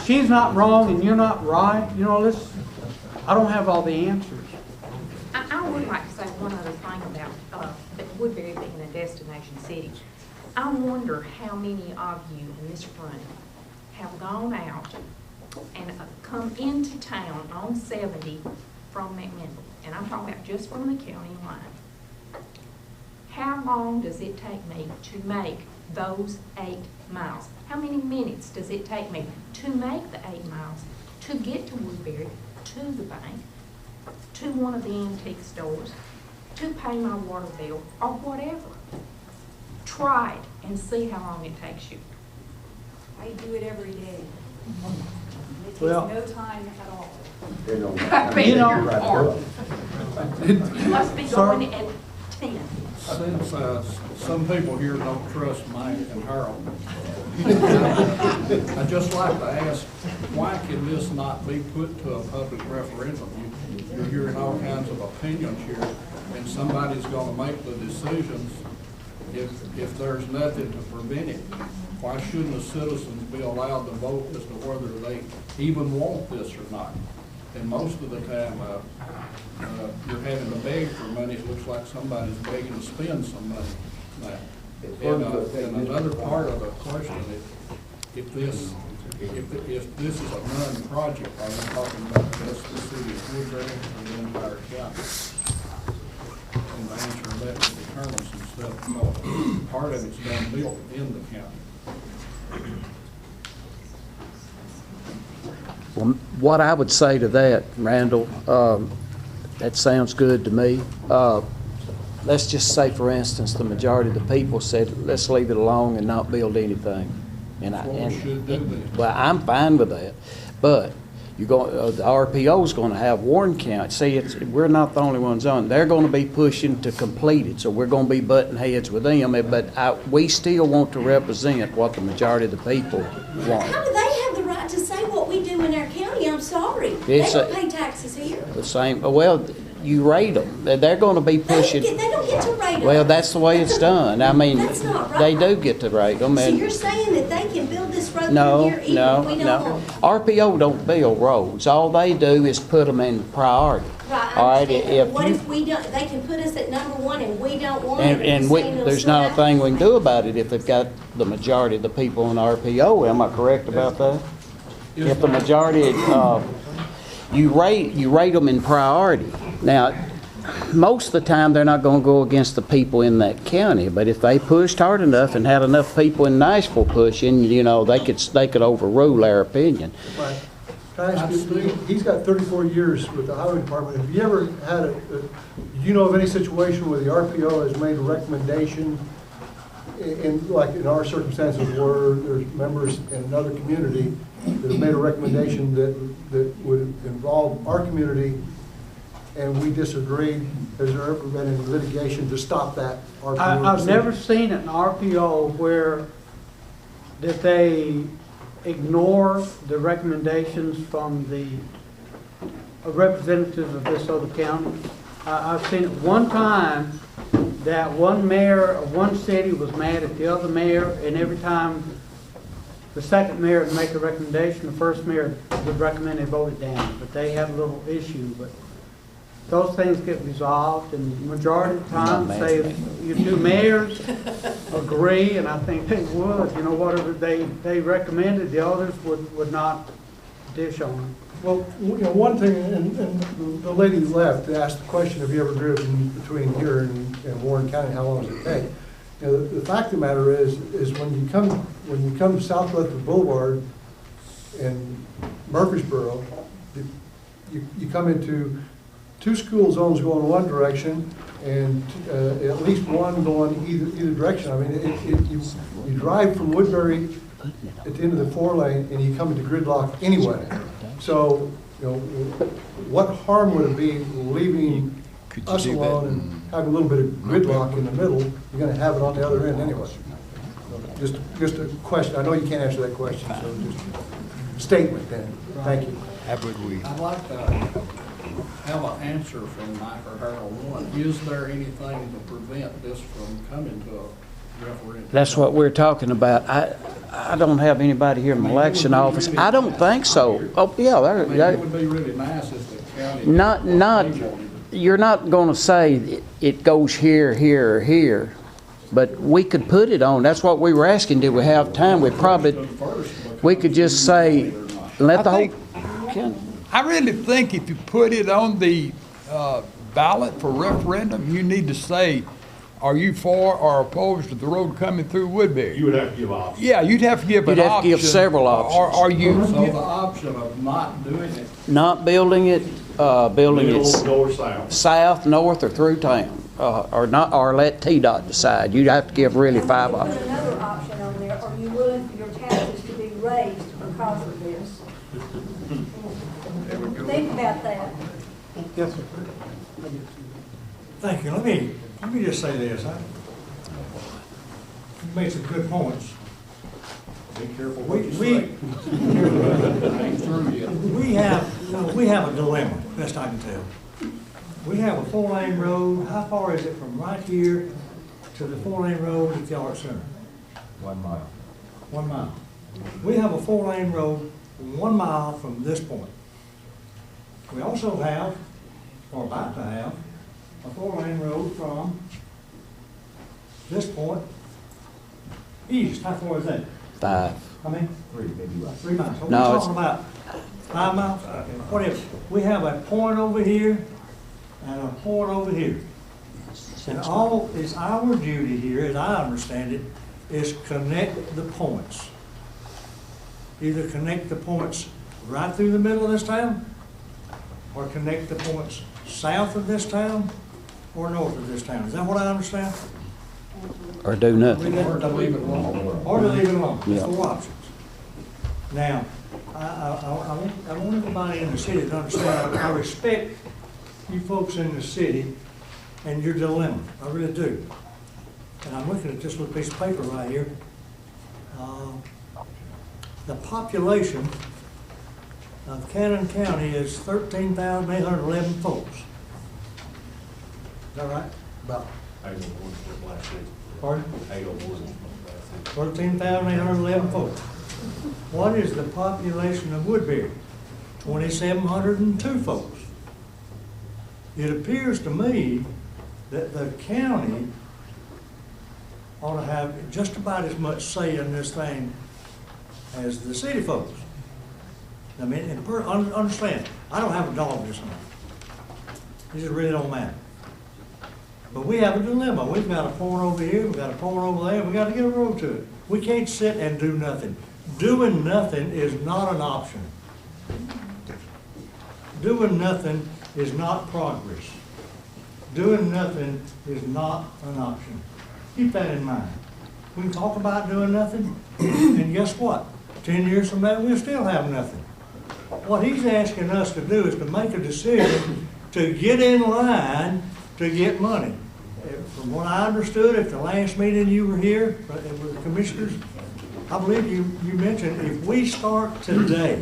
she's not wrong and you're not right. You know, I don't have all the answers. I would like to say one other thing about Woodbury being a destination city. I wonder how many of you in this room have gone out and come into town on 70 from McMinnville. And I'm talking about just from the county line. How long does it take me to make those 8 miles? How many minutes does it take me to make the 8 miles, to get to Woodbury, to the bank, to one of the antique stores, to pay my water bill, or whatever? Try it and see how long it takes you. I do it every day. It takes Well- no time at all. You know, You must be going at 10. Since some people here don't trust Mike and Harold, I'd just like to ask, why can this not be put to a public referendum? You're hearing all kinds of opinions here, and somebody's gonna make the decisions if there's nothing to prevent it. Why shouldn't the citizens be allowed to vote as to whether they even want this or not? And most of the time, you're having to beg for money. It looks like somebody's begging to spend some money now. And another part of the question, if this is a non-project, are we talking about just the city of Woodbury or the entire county? And the answer to that will determine some stuff, because part of it's done built in the county. Well, what I would say to that, Randall, that sounds good to me. Let's just say, for instance, the majority of the people said, let's leave it alone and not build anything. And well, I'm fine with that. But the RPO's going to have Warren County. See, we're not the only ones on. They're going to be pushing to complete it, so we're going to be butting heads with them. But we still want to represent what the majority of the people want. How do they do in our county, I'm sorry. It's They don't a- pay taxes here. The same, well, you rate them. They're gonna be pushing. They don't get to rate us. Well, that's the way it's done. I mean, That's not they right. do get to rate them, So and you're saying that they can build this road through no, here even no, if we don't no. want it? RPO don't build roads. All they do is put them in priority. Right, All I right, understand. if What you, if we don't, they can put us at number one and we don't want it? and the same there's little not a stuff? thing we can do about it if they've got the majority of the people in RPO. Am I correct about that? If the majority, you rate them in priority. Now, most of the time, they're not gonna go against the people in that county, but if they pushed hard enough and had enough people in Nashville pushing, you know, they could overrule their opinion. Right. Can I ask you, he's got 34 years with the highway department. Have you ever had do you know of any situation where the RPO has made a recommendation like in our circumstances where there's members in another community that have made a recommendation that would involve our community and we disagreed? Has there ever been any litigation to stop that RPO? I've never seen an RPO where that they ignore the recommendations from the representatives of this other county. I've seen it one time that one mayor of one city was mad at the other mayor, and every time the second mayor would make a recommendation, the first mayor would recommend they vote it down. But they had a little issue, but those things get resolved, and the majority of the time, say if your two mayors agree, and I think they would, you know, whatever they recommended, the others would not dish on it. Well, you know, one thing, and the lady left asked the question, have you ever driven between here and Warren County, how long does it take? You know, the fact of the matter is when you come southwest of Boulevard in Murfreesboro, you come into two school zones going one direction and at least one going either direction. I mean, you drive from Woodbury at the end of the 4-lane and you come into gridlock anyway. So, you know, what harm would it be leaving us alone and having a little bit of gridlock in the middle? You're going to have it on the other end anyway. Just a question. I know you can't answer that question, so just a statement then. Thank you. I'd like to have an answer from Mike or Harold. One, is there anything to prevent this from coming to a referendum? That's what we're talking about. I don't have anybody here in the election office. I don't think so. Oh, yeah. It would be really nice if the county. You're not gonna say it goes here, here, or here, but we could put it on. That's what we were asking. Did we have time? We could just say, let the whole. I really think if you put it on the ballot for referendum, you need to say, are you for or opposed to the road coming through Woodbury? You would have to give options. Yeah, you'd have to give an option. You'd have to give several options. Or are you? So the option of not doing it. Not building it, building it. Middle, north, south. South, north, or through town, or not, or let TDOT decide. You'd have to give really 5 Put options. another option on there, are you willing for your taxes to be raised because of this? Think about that. Yes, sir. Thank you. Let me just say this. You made some good points. Be careful We have a dilemma, best I can tell. We have a 4-lane road. How far is it from right here to the 4-lane road at the Art Center? 1 mile. 1 mile. We have a 4-lane road 1 mile from this point. We also have, or about to have, a 4-lane road from this point east. How far is that? 5. How many? 3, maybe less. 3 miles. So we're No, talking about 5 miles? What if we have a point over here and a point over here? And all it's our duty here, as I understand it, is connect the points. Either connect the points right through the middle of this town, or connect the points south of this town, or north of this town. Is that what I understand? Or do nothing. Or to leave it alone. Or to leave it alone. There's Yeah. 4 options. Now, I want everybody in the city to understand, I respect you folks in the city and your dilemma. I really do. And I'm looking at this little piece of paper right here. The population Cannon County is 13,811 folks. Is that right? About. 801 last week. Pardon? 801. 13,811 folks. What is the population of Woodbury? 2,702 folks. It appears to me that the county ought to have just about as much say in this thing as the city folks. I mean, and understand, I don't have a dog in this matter. This really don't matter. But we have a dilemma. We've got a point over here, we've got a point over there, we got to get a road to it. We can't sit and do nothing. Doing nothing is not an option. Doing nothing is not progress. Doing nothing is not an option. Keep that in mind. We can talk about doing nothing, and guess what? 10 years from now, we'll still have nothing. What he's asking us to do is to make a decision to get in line to get money. From what I understood, at the last meeting you were here with the commissioners, I believe you mentioned if we start today,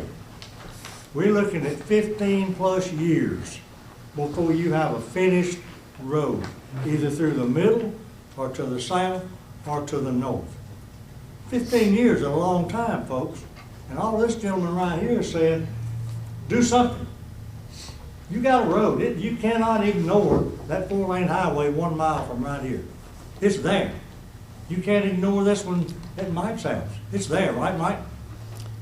we're looking at 15 plus years before you have a finished road, either through the middle or to the south or to the north. 15 years is a long time, folks. And all this gentleman right here is saying, do something. You got a road. You cannot ignore that 4-lane highway 1 mile from right here. It's there. You can't ignore this one at Mike's house. It's there, right, Mike?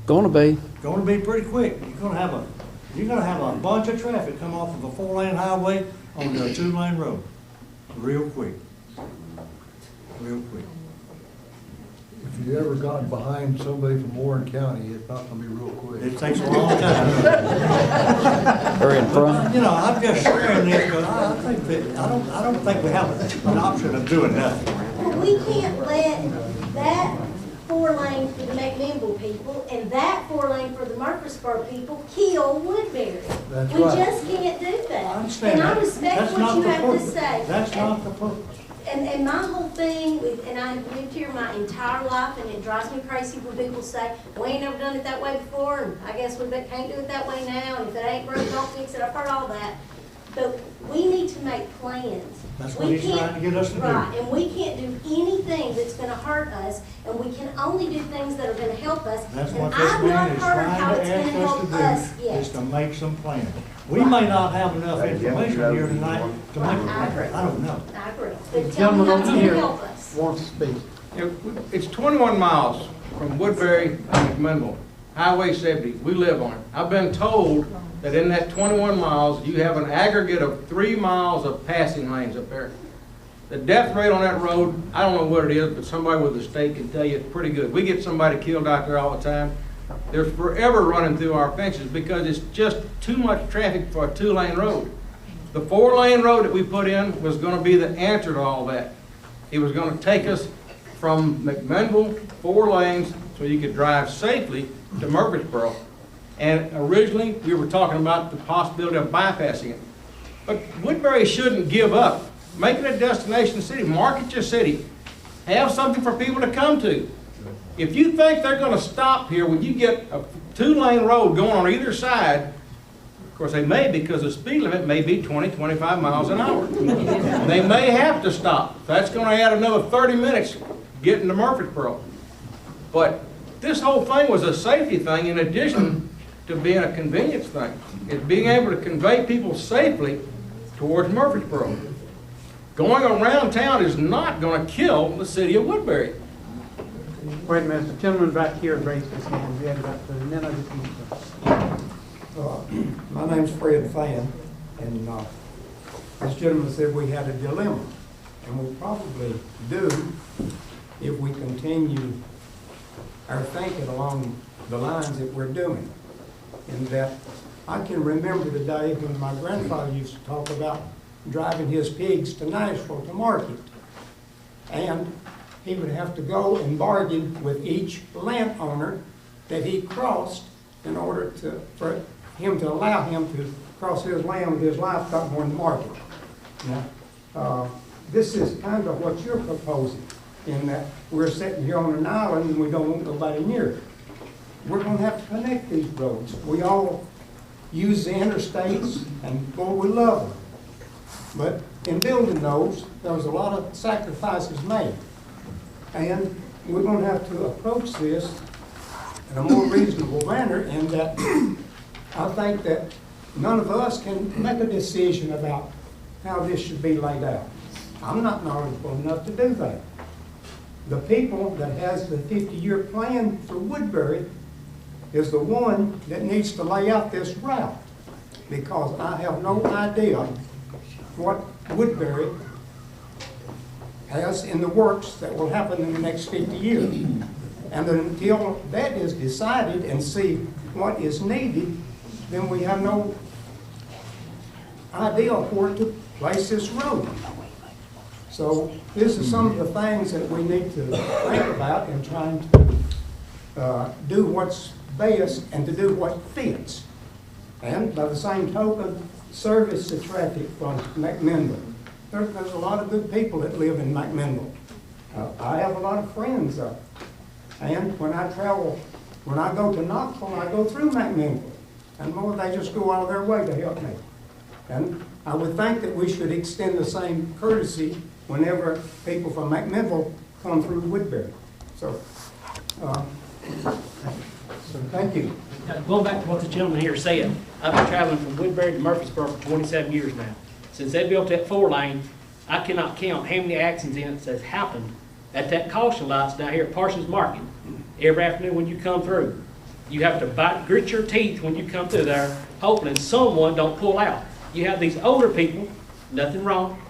Gonna be. Going to be pretty quick. You're gonna have a bunch of traffic come off of a 4-lane highway onto a 2-lane road, real quick. Real quick. If you ever got behind somebody from Warren County, it's not gonna be real quick. It takes a long time. They're in front. You know, I'm just sharing this, but I think that I don't think we have an option of doing nothing. Well, we can't let that 4-lane for the McMinnville people and that 4-lane for the Murfreesboro people kill Woodbury. That's We right. just can't do that. I understand And I that. respect That's what not you the have to purpose. say. That's not the purpose. And my whole thing with, and I've lived here my entire life, and it drives me crazy when people say, we ain't never done it that way before, and I guess we can't do it that way now, and if it ain't broke, don't fix it. I've heard all that. But we need to make plans. That's what he's trying to get us to do. Right, and we can't do anything that's gonna hurt us, and we can only do things that are gonna help us. That's And what this I've not man is heard how trying it's to gonna ask help us us to do, yet. is to make some plans. We may not have enough information here tonight to make a I agree. plan. I don't know. I agree. The But tell me gentleman how over it's gonna here help us. wants to speak. It's 21 miles from Woodbury to McMinnville, Highway 70. We live on it. I've been told that in that 21 miles, you have an aggregate of 3 miles of passing lanes up there. The death rate on that road, I don't know what it is, but somebody with a stake can tell you it's pretty good. We get somebody killed out there all the time. They're forever running through our fences because it's just too much traffic for a 2-lane road. The 4-lane road that we put in was going to be the answer to all that. It was going to take us from McMinnville, 4 lanes, so you could drive safely to Murfreesboro. And originally, we were talking about the possibility of bypassing it. But Woodbury shouldn't give up. Make it a destination city. Market your city. Have something for people to come to. If you think they're going to stop here when you get a 2-lane road going on either side, of course they may, because the speed limit may be 20, 25 miles an hour. They may have to stop. That's going to add another 30 minutes getting to Murfreesboro. But this whole thing was a safety thing in addition to being a convenience thing. It's being able to convey people safely towards Murfreesboro. Going around town is not going to kill the city of Woodbury. Wait a minute, the gentleman back here raised his hand. We had about the minute of My name's Fred Fan, and this gentleman said we had a dilemma, and we probably do if we continue our thinking along the lines that we're doing. And that I can remember the day when my grandfather used to talk about driving his pigs to Nashville to market. And he would have to go and bargain with each landowner that he crossed in order for him to allow him to cross his land with his livestock going to market. Now, this is kind of what you're proposing, in that we're sitting here on an island and we don't want nobody near it. We're going to have to connect these roads. We all use the interstates, and boy, we love them. But in building those, there was a lot of sacrifices made. And we're gonna have to approach this in a more reasonable manner, in that I think that none of us can make a decision about how this should be laid out. I'm not knowledgeable enough to do that. The people that has the 50-year plan for Woodbury is the one that needs to lay out this route, because I have no idea what Woodbury has in the works that will happen in the next 50 years. And until that is decided and see what is needed, then we have no idea where to place this road. So this is some of the things that we need to think about in trying to do what's best and to do what fits. And by the same token, service the traffic from McMinnville. There's a lot of good people that live in McMinnville. I have a lot of friends there. And when I travel, when I go to Knoxville, I go through McMinnville. And more, they just go out of their way to help me. And I would think that we should extend the same courtesy whenever people from McMinnville come through Woodbury. So thank you. Going back to what the gentleman here said, I've been traveling from Woodbury to Murfreesboro for 27 years now. Since they built that 4-lane, I cannot count how many accidents has happened at that caution lights down here at Parsons Market. Every afternoon when you come through, you have to grit your teeth when you come through there, hoping someone don't pull out. You have these older people, nothing wrong,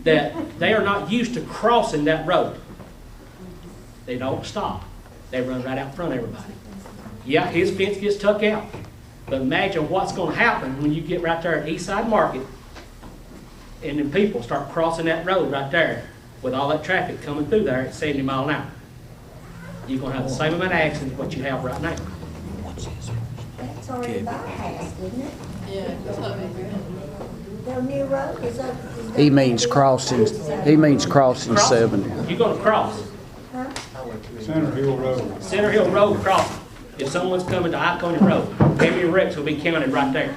that they are not used to crossing that road. They don't stop. They run right out in front of everybody. Yeah, his fence gets tucked out. But imagine what's going to happen when you get right there at Eastside Market and then people start crossing that road right there with all that traffic coming through there at 70 miles an hour. You're going to have the same amount of accidents what you have right now. That's already bypassed, isn't it? Yeah. Their new road is up. He means crossing 70. You're going to cross. Huh? Center Hill Road. Center Hill Road crossing. If someone's coming to Iconia Road, heavy wrecks will be counted right there.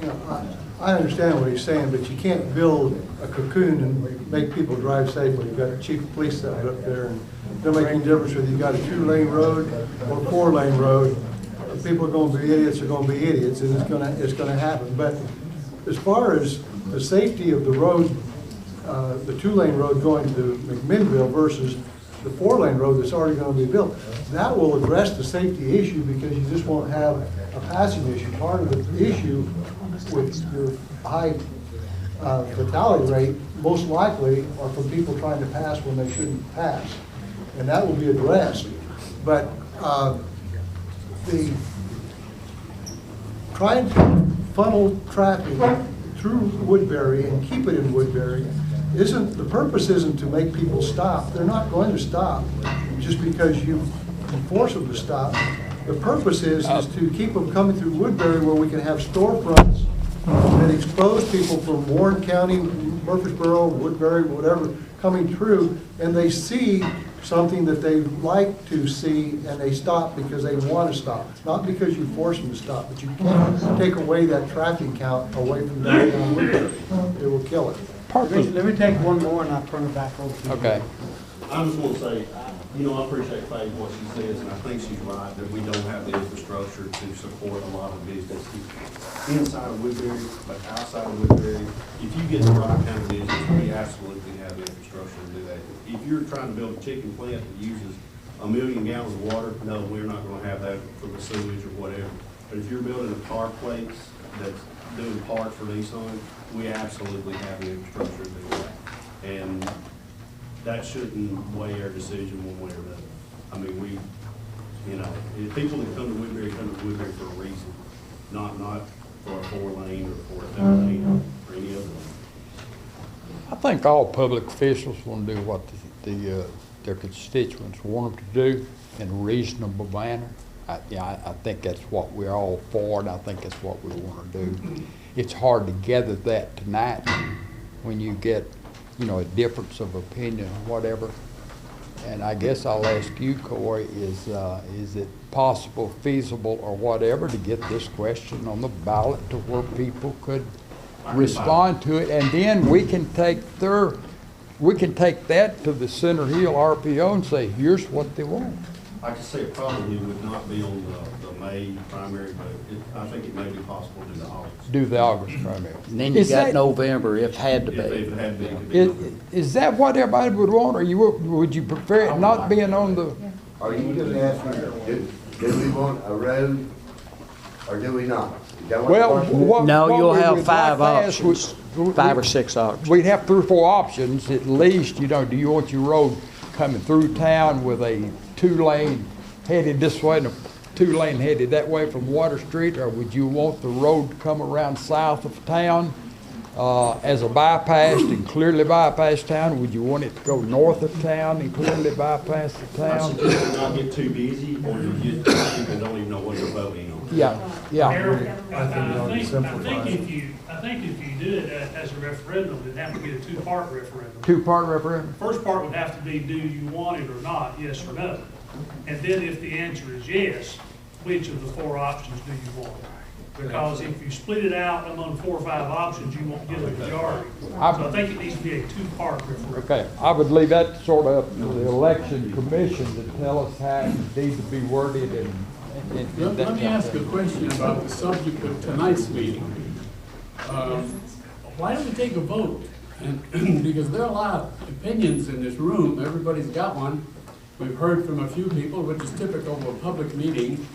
You know, I understand what he's saying, but you can't build a cocoon and make people drive safely. You've got chief of police up there, and they're making a difference whether you've got a 2-lane road or a 4-lane road. People are going to be idiots, and it's going to happen. But as far as the safety of the road, the 2-lane road going to McMinnville versus the 4-lane road that's already going to be built, that will address the safety issue, because you just won't have a passing issue. Part of the issue with your high fatality rate, most likely, are from people trying to pass when they shouldn't pass, and that will be addressed. But the trying to funnel traffic through Woodbury and keep it in Woodbury the purpose isn't to make people stop. They're not going to stop just because you force them to stop. The purpose is to keep them coming through Woodbury, where we can have storefronts that expose people from Warren County, Murfreesboro, Woodbury, whatever, coming through, and they see something that they like to see, and they stop because they want to stop. Not because you force them to stop, but you can't take away that traffic count away from downtown Woodbury. It will kill it. Let me take one more and I'll turn it back over to you. Okay. I just want to say, I appreciate Faye what she says, and I think she's right, that we don't have the infrastructure to support a lot of business inside of Woodbury, but outside of Woodbury. If you get the right kind of business, we absolutely have the infrastructure to do that. If you're trying to build a chicken plant that uses 1 million gallons of water, no, we're not going to have that for the sewage or whatever. But if you're building a car place that's doing parts for Nissan, we absolutely have the infrastructure to do that. And that shouldn't weigh our decision one way or the other. I mean, if people that come to Woodbury come to Woodbury for a reason, not for a 4-lane or for a 2-lane or any other lane. I think all public officials want to do what their constituents want them to do in a reasonable manner. I think that's what we're all for, and I think that's what we want to do. It's hard to gather that tonight when you get, a difference of opinion or whatever. and I guess I'll ask you, Corey, is it possible, feasible, or whatever, to get this question on the ballot to where people could respond to it, and then we can take that to the Center Hill RPO and say, here's what they want. I could say it probably would not be on the May primary, but I think it may be possible to do the August. Do the August primary. And then you got November if had to be. If it had been, it could be November. Is that what everybody would want, or would you prefer it not being on the? Are you going to ask me, do we want a road or do we not? Is that what the question is? No, you'll we have would 5 like to ask options, 5 or 6 options. We'd have 3 or 4 options at least, you know. Do you want your road coming through town with a 2-lane headed this way and a 2-lane headed that way from Water Street, or would you want the road to come around south of town as a bypass and clearly bypass town? Would you want it to go north of town and clearly bypass the I town? suggest not get too busy, or you get people don't even know what they're voting on. Yeah, yeah. Harold, I think if you did it as a referendum, it'd have to be a 2-part referendum. 2-part referendum? First part would have to be, do you want it or not, yes or no? And then if the answer is yes, which of the 4 options do you want? Because if you split it out among 4 or 5 options, you won't get a majority. So I think it needs to be a 2-part referendum. Okay, I would leave that sort of up to the election commission to tell us how it needs to be worded and Let me ask a question about the subject of tonight's meeting. Why don't we take a vote? And because there are a lot of opinions in this room, everybody's got one. We've heard from a few people, which is typical of a public meeting.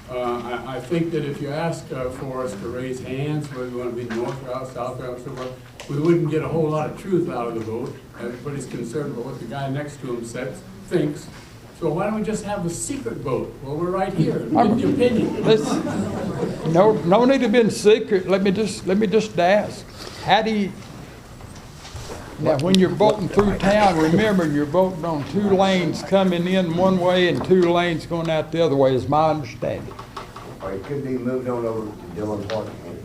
I think that if you ask for us to raise hands, whether we want to be north route, south route, so forth, we wouldn't get a whole lot of truth out of the vote. Everybody's concerned about what the guy next to him thinks. So why don't we just have a secret vote? Well, we're right here, get the opinion. No need to be in secret. Let me just ask. How do you, now when you're voting through town, remember you're voting on 2 lanes coming in one way and 2 lanes going out the other way, is my understanding. Or it could be moved on over to Dillon Park and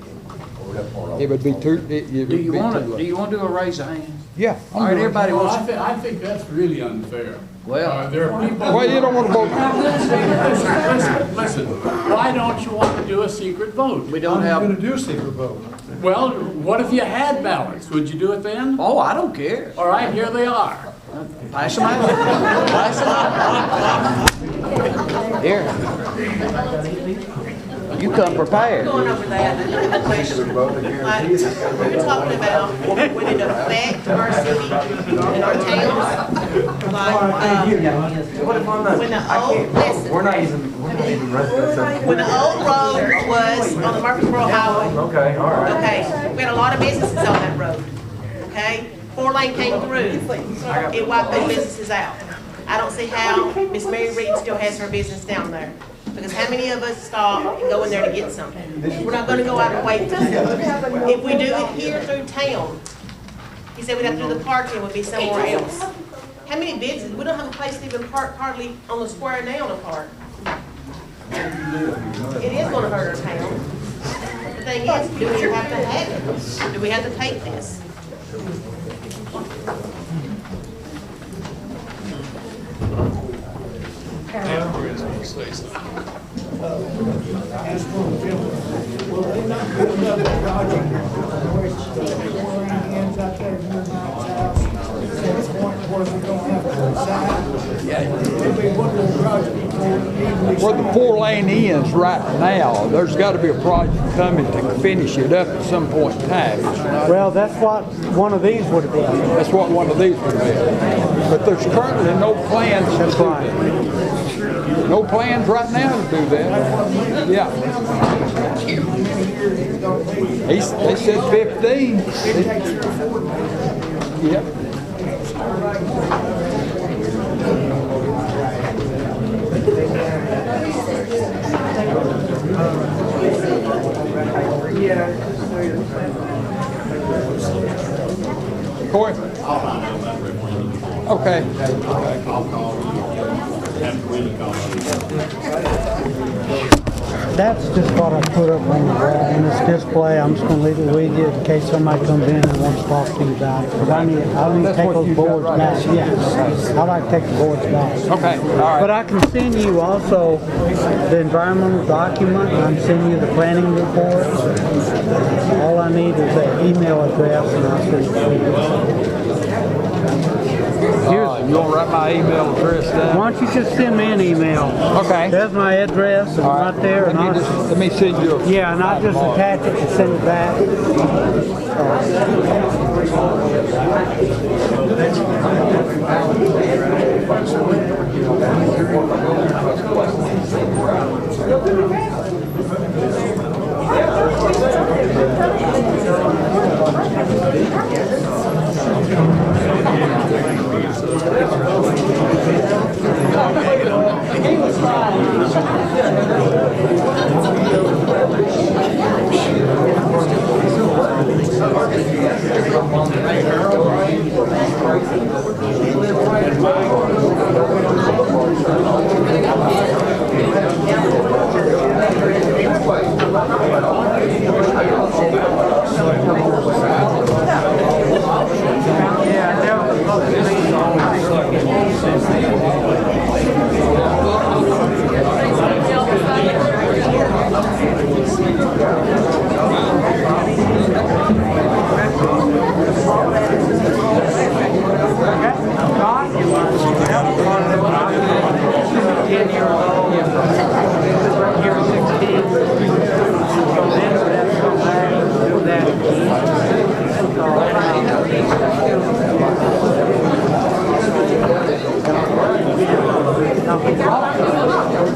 over that part. It would be 2. Do you want to do a raise of hands? Yeah. All right, everybody Well, wants. I think that's really unfair. Well, there are people. Well, you don't want to vote. Listen, why don't you want to do a secret vote? We don't have. going to do a secret vote. Well, what if you had ballots? Would you do it then? Oh, I don't care. All right, here they are. Pass them out. Pass them out. Here. You come prepared. Going over that, a question. Like, we were talking about would it affect our city and our towns? Like, when the old, listen. When the old road was on the Murfreesboro Highway. Okay, all right. Okay, we had a lot of businesses on that road, okay? 4-lane came through, it wiped those businesses out. I don't see how Miss Mary Reed still has her business down there. Because how many of us stop and go in there to get something? We're not gonna go out and wait. If we do it here through town, he said we'd have to do the parking would be somewhere else. How many businesses? We don't have a place to even park hardly on the square now to park. It is gonna hurt our town. The thing is, do we have to have it? Do we have to take this? Say something. Will they not put another project where it's ends out there near Mount's house? To the point where we don't have to decide? Maybe one little project. Where the 4-lane ends right now, there's got to be a project coming to finish it up at some point in time. Well, that's what one of these would have been. That's what one of these would be. But there's currently no plans to do that. No plans right now to do that. Yeah. They said 15. Yep. Corey? Okay. I'll call you. Have to really call you. That's just what I put up on the wall on this display. I'm just gonna leave it with you in case somebody comes in and wants to talk to you about it. Because I need to take those boards back. Yes, I like to take the boards back. Okay, all right. But I can send you also the environmental document. I'm sending you the planning report. All I need is that email address and I'll send it to you. You want to write my email address down? Why don't you just send me an email? Okay. There's my address and right there. And Let me send you a... Yeah, and I'll just attach it and send it back.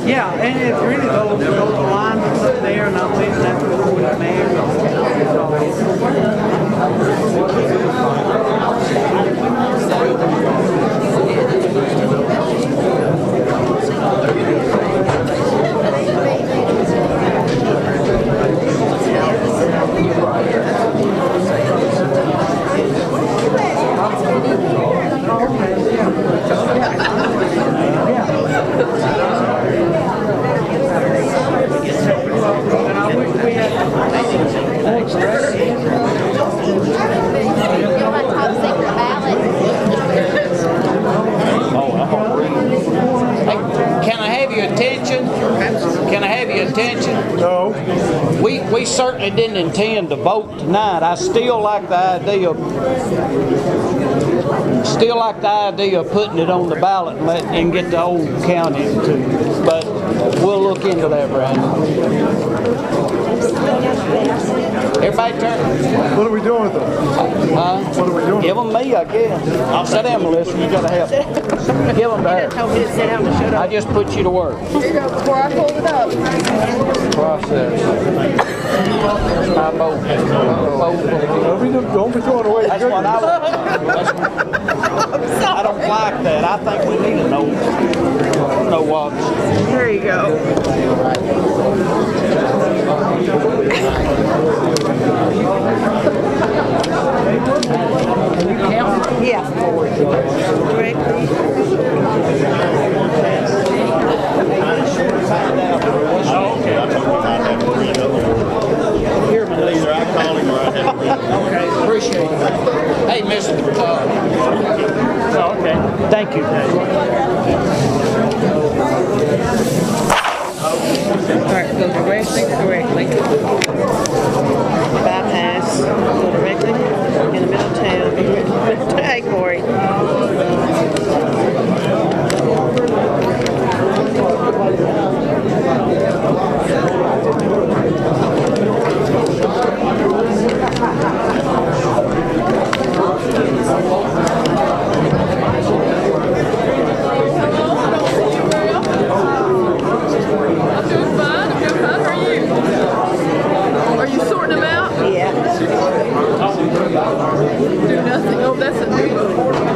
Yeah, and it's really those alignments up there, and I'm leaving that before the mayor. Can I have your attention? No. We certainly didn't intend to vote tonight. I still like the idea of putting it on the ballot and get the old county to. But we'll look into that, Brandon. Everybody turn. What are we doing with them? What are we doing? Give them me, I guess. I'll sit down, Melissa. You gotta help. Give them to her. I just put you to work. Here you go, before I pull it up. Process. My boat. Don't be throwing away. That's what I don't like that. I think we need to know what. There you go. Yeah. Directly. Here, Melissa. I call him or I have him. Okay, appreciate it. Hey, Mr. Okay. Thank you. Alright, go directly. Bypass, go directly in the middle of town. Hey, Corey. Are you sorting them out? Yeah. Do nothing. Oh, that's a new one.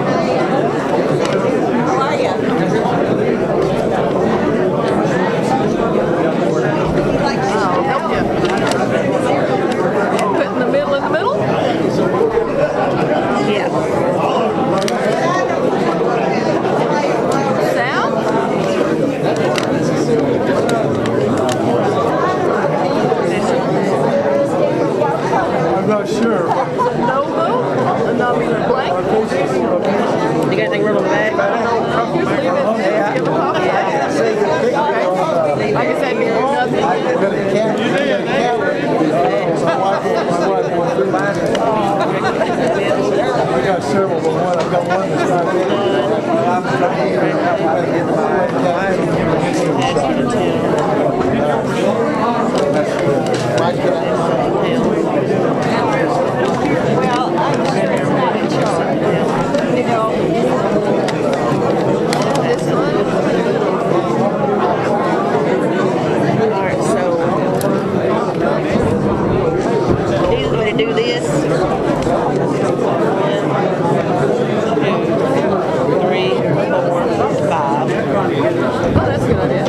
Do this. 1, 2, 3, 4, 5. Oh, that's a good idea.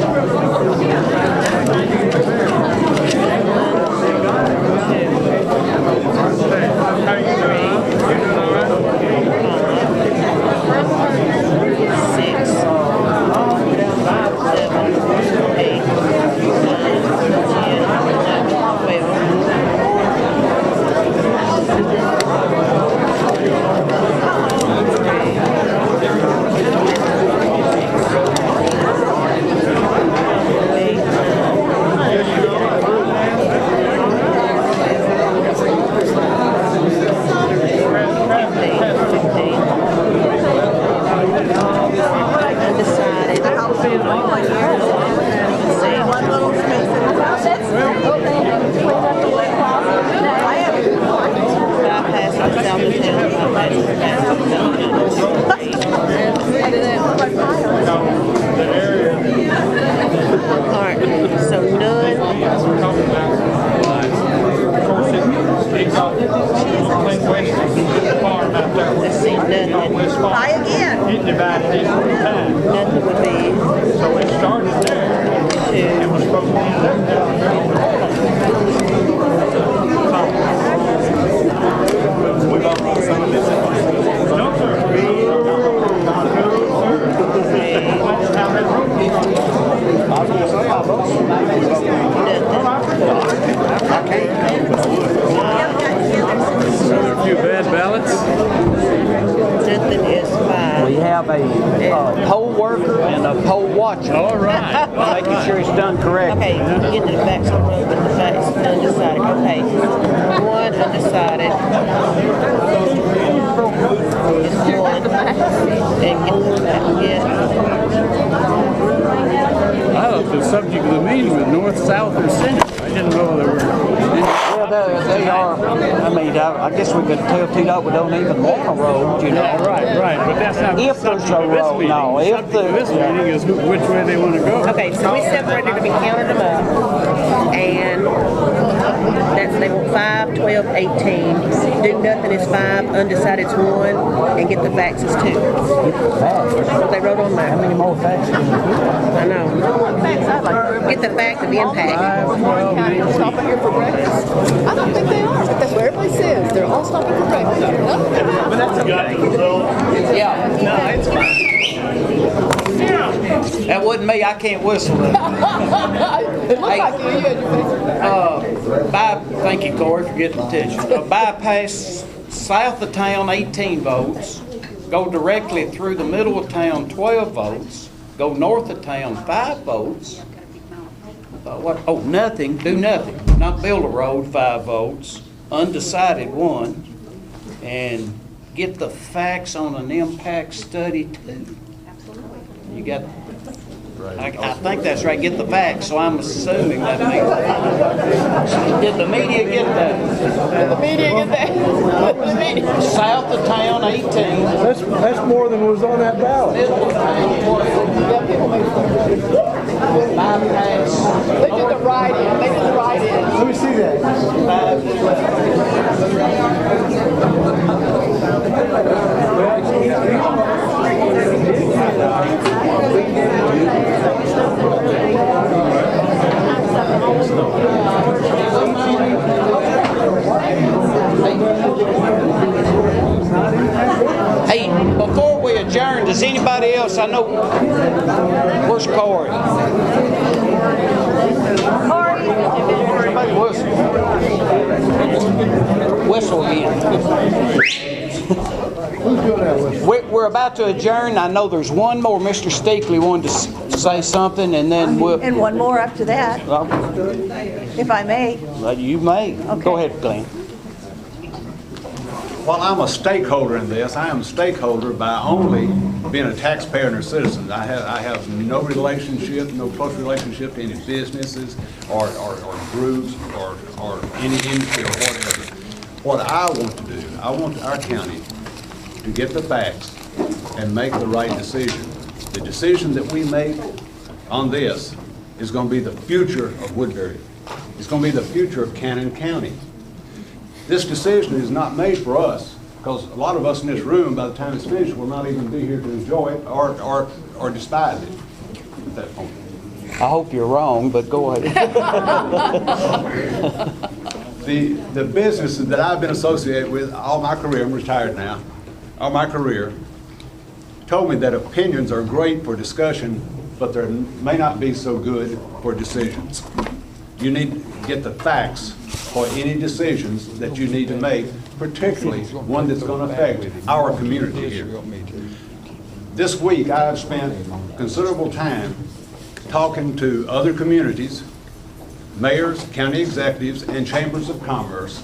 18. Do nothing is 5, undecided is 1, and get the facts is 2. That's what they wrote on there. How many more facts? I know. Get the fact of the impact. Stopping here for breakfast? I don't think they are, but that's what everybody says. They're all stopping for breakfast. No? But that's okay. Yeah. No, it's fine. That wasn't me. I can't whistle it. It looked like you had your face. Thank you, Corey, for getting the attention. Bypass south of town, 18 votes. Go directly through the middle of town, 12 votes. Go north of town, 5 votes. What? Oh, nothing. Do nothing. Not build a road, 5 votes. Undecided, 1. And get the facts on an impact study, 2. You got, I think that's right, get the facts, so I'm assuming that means. Did the media get that? Did the media get that? South of town, 18. That's more than was on that ballot. Middle of town, 12. Yeah, people made fun. Bypass. They did the write-in. They did the write-in. Let me see Hey, before we adjourn, does anybody else, I know, where's Corey? Somebody whistle again. We're about to adjourn. I know there's one more. Mr. Steakley wanted to say something, and then we'll... And one more after that, if I may. You may. Okay. Go ahead, Glenn. while I'm a stakeholder in this, I am a stakeholder by only being a taxpayer and a citizen. I have no relationship, no close relationship to any businesses or groups or any industry or whatever. What I want to do, I want our county to get the facts and make the right decision. The decision that we make on this is going to be the future of Woodbury. It's going to be the future of Cannon County. This decision is not made for us, because a lot of us in this room, by the time it's finished, will not even be here to enjoy it or despise it at that point. I hope you're wrong, but go ahead. The businesses that I've been associated with all my career, I'm retired now, all my career, told me that opinions are great for discussion, but they may not be so good for decisions. You need to get the facts for any decisions that you need to make, particularly one that's going to affect our community here. This week, I have spent considerable time talking to other communities, mayors, county executives, and chambers of commerce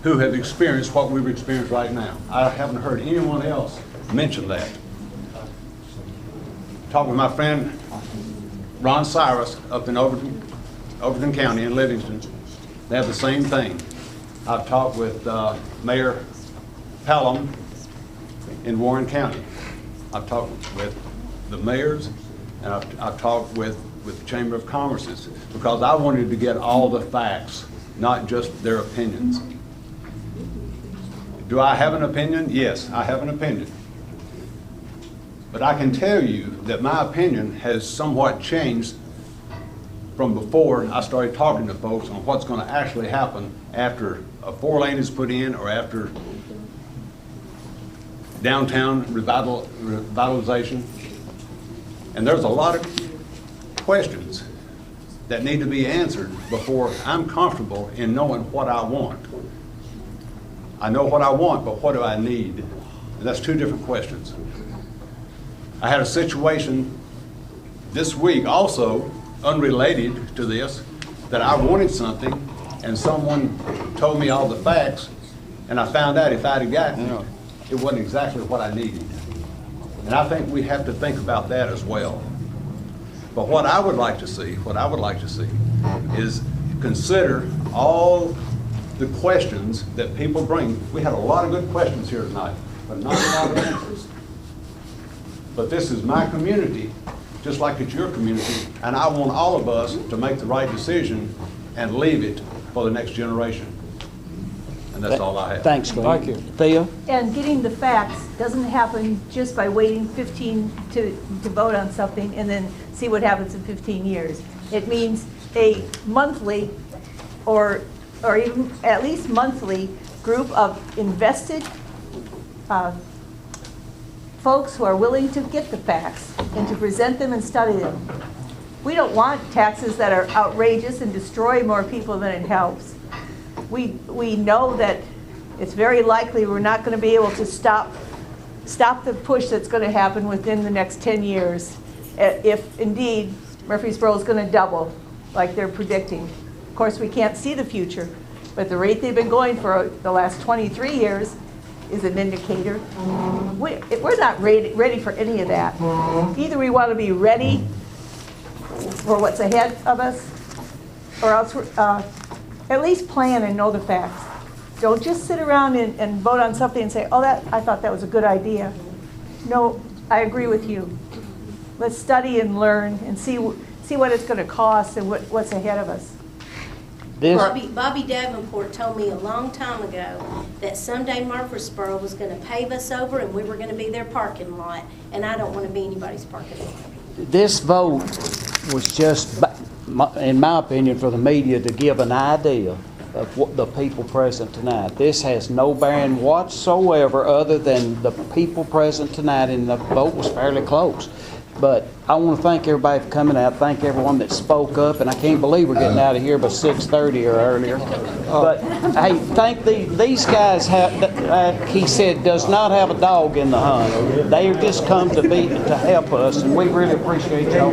who have experienced what we've experienced right now. I haven't heard anyone else mention that. Talked with my friend Ron Cyrus up in Overton County in Livingston. They have the same thing. I've talked with Mayor Pelham in Warren County. I've talked with the mayors, and I've talked with the Chamber of Commerce's, because I wanted to get all the facts, not just their opinions. Do I have an opinion? Yes, I have an opinion. But I can tell you that my opinion has somewhat changed from before I started talking to folks on what's going to actually happen after a 4-lane is put in or after downtown revitalization. And there's a lot of questions that need to be answered before I'm comfortable in knowing what I want. I know what I want, but what do I need? And that's two different questions. I had a situation this week also, unrelated to this, that I wanted something and someone told me all the facts, and I found out if I'd have gotten it, it wasn't exactly what I needed. And I think we have to think about that as well. But what I would like to see, is consider all the questions that people bring. We had a lot of good questions here tonight, but not a lot of answers. But this is my community, just like it's your community, and I want all of us to make the right decision and leave it for the next generation. And that's all I have. Thanks, Glenn. Thank you. Thea? And getting the facts doesn't happen just by waiting to vote on something and then see what happens in 15 years. It means a monthly or even at least monthly group of invested folks who are willing to get the facts and to present them and study them. We don't want taxes that are outrageous and destroy more people than it helps. We know that it's very likely we're not going to be able to stop the push that's going to happen within the next 10 years, if indeed Murfreesboro is going to double like they're predicting. Of course, we can't see the future, but the rate they've been going for the last 23 years is an indicator. We're not ready for any of that. Either we want to be ready for what's ahead of us, or else at least plan and know the facts. Don't just sit around and vote on something and say, oh, I thought that was a good idea. No, I agree with you. Let's study and learn and see what it's going to cost and what's ahead of us. Bobby Davenport told me a long time ago that someday Murfreesboro was going to pave us over and we were going to be their parking lot, and I don't want to be anybody's parking lot. This vote was just, in my opinion, for the media to give an idea of what the people present tonight. This has no bearing whatsoever other than the people present tonight, and the vote was fairly close. But I want to thank everybody for coming out, thank everyone that spoke up, and I can't believe we're getting out of here by 6:30 or earlier. But hey, thank these guys, he said, does not have a dog in the hunt. They have just come to help us, and we really appreciate y'all.